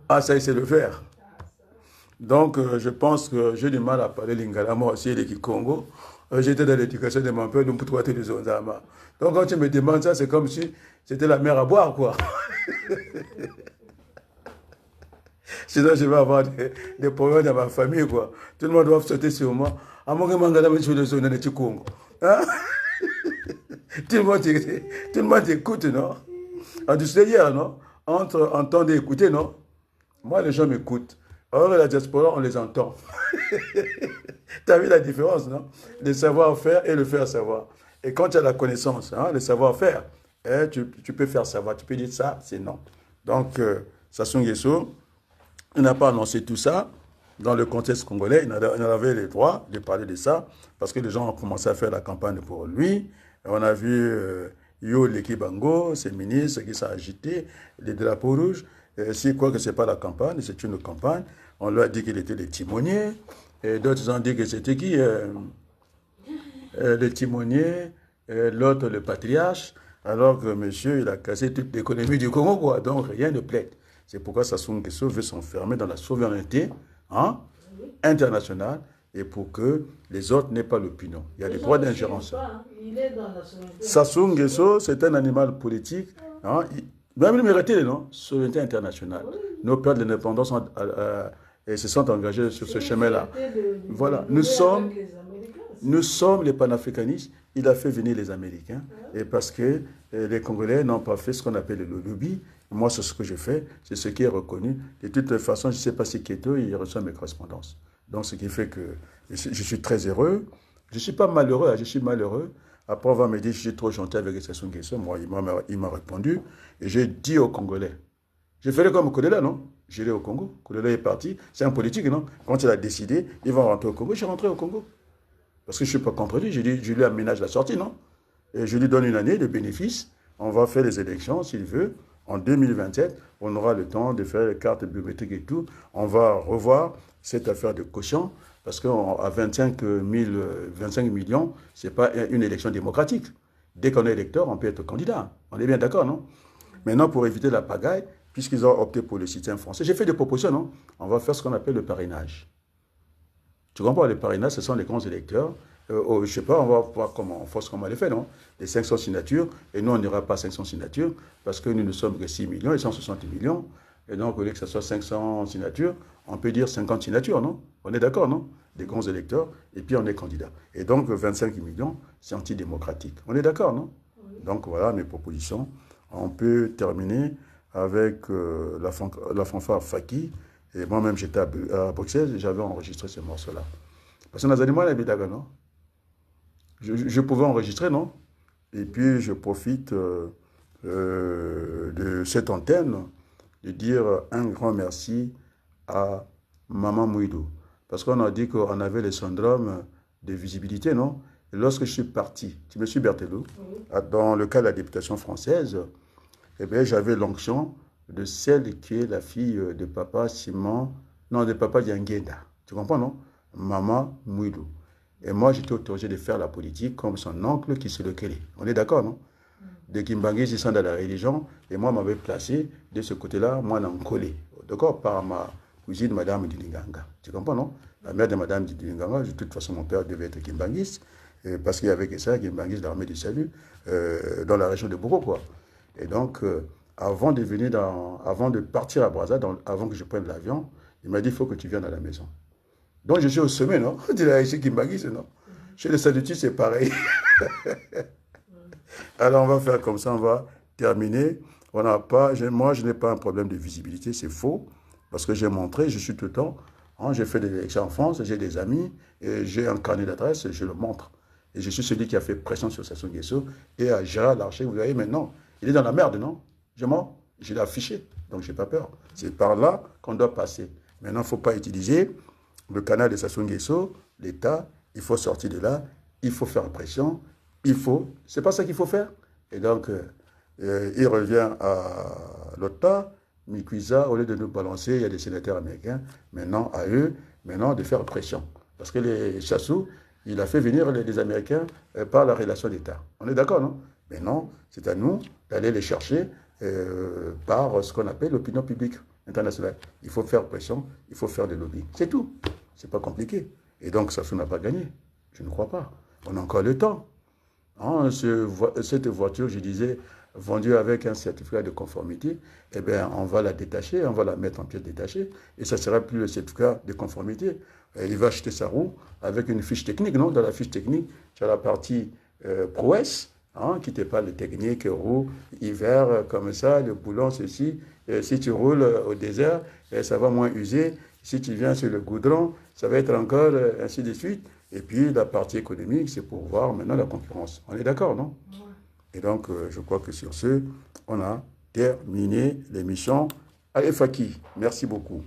Speaker 1: Ah, ça, il sait le faire. Donc, je pense que j'ai du mal à parler lingala, moi aussi, les Kikongo. J'étais dans l'éducation de mon père, donc pour toi, tu es des Zonzama. Donc, quand tu me demandes ça, c'est comme si c'était la mer à boire, quoi. Sinon, je vais avoir des problèmes dans ma famille, quoi. Tout le monde doit sauter sur moi. À mon mangala, je suis le zone de Congo. Hein? Tout le monde écoute, non? En tu sais hier, non? Entre entendre et écouter, non? Moi, les gens m'écoutent. Or, la diaspora, on les entend. Tu as vu la différence, non? Le savoir-faire et le faire savoir. Et quand tu as la connaissance, hein, le savoir-faire, tu peux faire savoir. Tu peux dire ça, c'est non. Donc, Sassou Nguesso, il n'a pas annoncé tout ça dans le contexte congolais. Il en avait le droit de parler de ça parce que les gens ont commencé à faire la campagne pour lui. Et on a vu Yo Leki Bango, ses ministres qui sont agités, les drapeaux rouges. S'il croit que ce n'est pas la campagne, c'est une campagne. On lui a dit qu'il était le timonier. Et d'autres ont dit que c'était qui le timonier, l'autre le patriarche, alors que monsieur, il a cassé toute l'économie du Congo, quoi. Donc rien ne plaide. C'est pourquoi Sassou Nguesso veut s'enfermer dans la souveraineté, hein, internationale, et pour que les autres n'aient pas l'opinion. Il y a des droits d'ingérence.
Speaker 2: Il est dans la souveraineté.
Speaker 1: Sassou Nguesso, c'est un animal politique. Hein, même le mérité, non? Souveraineté internationale.
Speaker 2: Oui.
Speaker 1: Nos pères de l'indépendance et se sont engagés sur ce chemin-là. Voilà, nous sommes les panafricanistes. Il a fait venir les Américains. Et parce que les Congolais n'ont pas fait ce qu'on appelle le lobby. Moi, c'est ce que je fais. C'est ce qui est reconnu. De toute façon, je ne sais pas si Keto, il reçoit mes correspondances. Donc, ce qui fait que je suis très heureux. Je ne suis pas malheureux, je suis malheureux. Après, on va me dire que je suis trop gentil avec Sassou Nguesso. Moi, il m'a répondu. Et j'ai dit aux Congolais, j'ai fait comme Kolela, non? J'irai au Congo. Kolela est parti. C'est un politique, non? Quand il a décidé, il va rentrer au Congo. Je suis rentré au Congo. Parce que je ne suis pas contre lui. Je lui aménage la sortie, non? Et je lui donne une année de bénéfice. On va faire les élections, s'il veut. En 2027, on aura le temps de faire les cartes biométriques et tout. On va revoir cette affaire de caution. Parce qu'à 25 millions, ce n'est pas une élection démocratique. Dès qu'on est électeur, on peut être candidat. On est bien d'accord, non? Maintenant, pour éviter la pagaille, puisqu'ils ont opté pour le citoyen français, j'ai fait des propositions, non? On va faire ce qu'on appelle le parrainage. Tu comprends, le parrainage, ce sont les grands électeurs. Je ne sais pas, on va voir comment on force comment on les fait, non? Les 500 signatures, et nous, on n'ira pas à 500 signatures, parce que nous ne sommes que 6 millions et 160 millions. Et donc, au lieu que ce soit 500 signatures, on peut dire 50 signatures, non? On est d'accord, non? Des grands électeurs, et puis on est candidat. Et donc, 25 millions, c'est antidémocratique. On est d'accord, non? Oui. Donc, voilà mes propositions. On peut terminer avec la fanfare Faki. Et moi-même, j'étais à Bruxelles, j'avais enregistré ce morceau-là. Parce que dans les animaux, non? Je pouvais enregistrer, non? Et puis, je profite de cette antenne de dire un grand merci à Maman Mouidou. Parce qu'on a dit qu'on avait le syndrome de visibilité, non? Et lorsque je suis parti, tu me suis Berthelot, dans le cas de la députation française, eh bien, j'avais l'onction de celle qui est la fille de papa Simon, non, de papa Dianguenda. Tu comprends, non? Maman Mouidou. Et moi, j'étais autorisé de faire la politique comme son oncle qui se le créait. On est d'accord, non? De Kimbangis, ils sont dans la religion, et moi, m'avais placé de ce côté-là, moi, dans collé. D'accord? Par ma cousine, Madame Didinganga. Tu comprends, non? La mère de Madame Didinganga, de toute façon, mon père devait être Kimbangis, parce qu'il y avait que ça, Kimbangis, l'armée du salut, dans la région de Boko, quoi. Et donc, avant de partir à Brazza, avant que je prenne l'avion, il m'a dit, il faut que tu viennes à la maison. Donc, je suis au sommet, non? De la région Kimbangis, non? Chez les Salutis, c'est pareil. Alors, on va faire comme ça, on va terminer. Moi, je n'ai pas un problème de visibilité, c'est faux, parce que j'ai montré, je suis tout le temps, hein, j'ai fait des élections en France, j'ai des amis, et j'ai un carnet d'adresse, je le montre. Et je suis celui qui a fait pression sur Sassou Nguesso et à Gérard Larcher, vous voyez maintenant, il est dans la merde, non? Je l'ai affiché, donc je n'ai pas peur. C'est par là qu'on doit passer. Maintenant, il ne faut pas utiliser le canal de Sassou Nguesso, l'État, il faut sortir de là, il faut faire pression, c'est pas ça qu'il faut faire. Et donc, il revient à l'OTA, Mikwiza, au lieu de nous balancer, il y a des sénateurs américains, maintenant à eux, de faire pression. Parce que les Sassou, il a fait venir les Américains par la relation d'État. On est d'accord, non? Mais non, c'est à nous d'aller les chercher par ce qu'on appelle l'opinion publique internationale. Il faut faire pression, il faut faire des lobbies. C'est tout. C'est pas compliqué. Et donc, Sassou n'a pas gagné. Je ne crois pas. On a encore le temps. Hein, cette voiture, je disais, vendue avec un certificat de conformité, eh bien, on va la détacher, on va la mettre en pièce détachée, et ça ne sera plus le certificat de conformité. Et il va acheter sa roue avec une fiche technique, non? Dans la fiche technique, tu as la partie prouesse, hein, qui te parle de technique, roue, hiver, comme ça, le boulon, ceci. Et si tu roules au désert, ça va moins user. Si tu viens sur le goudron, ça va être encore ainsi de suite. Et puis, la partie économique, c'est pour voir maintenant la concurrence. On est d'accord, non? Ouais. Et donc, je crois que sur ce, on a terminé l'émission. Allez, Faki, merci beaucoup.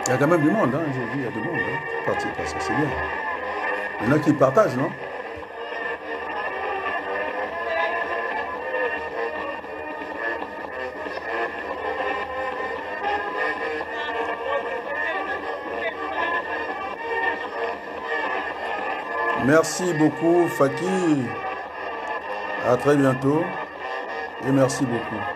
Speaker 1: Il y a quand même du monde, hein, j'ai vu, il y a du monde hein, qui participe à ça, c'est bien. Il y en a qui partagent, non? Merci beaucoup, Faki. À très bientôt. Et merci beaucoup.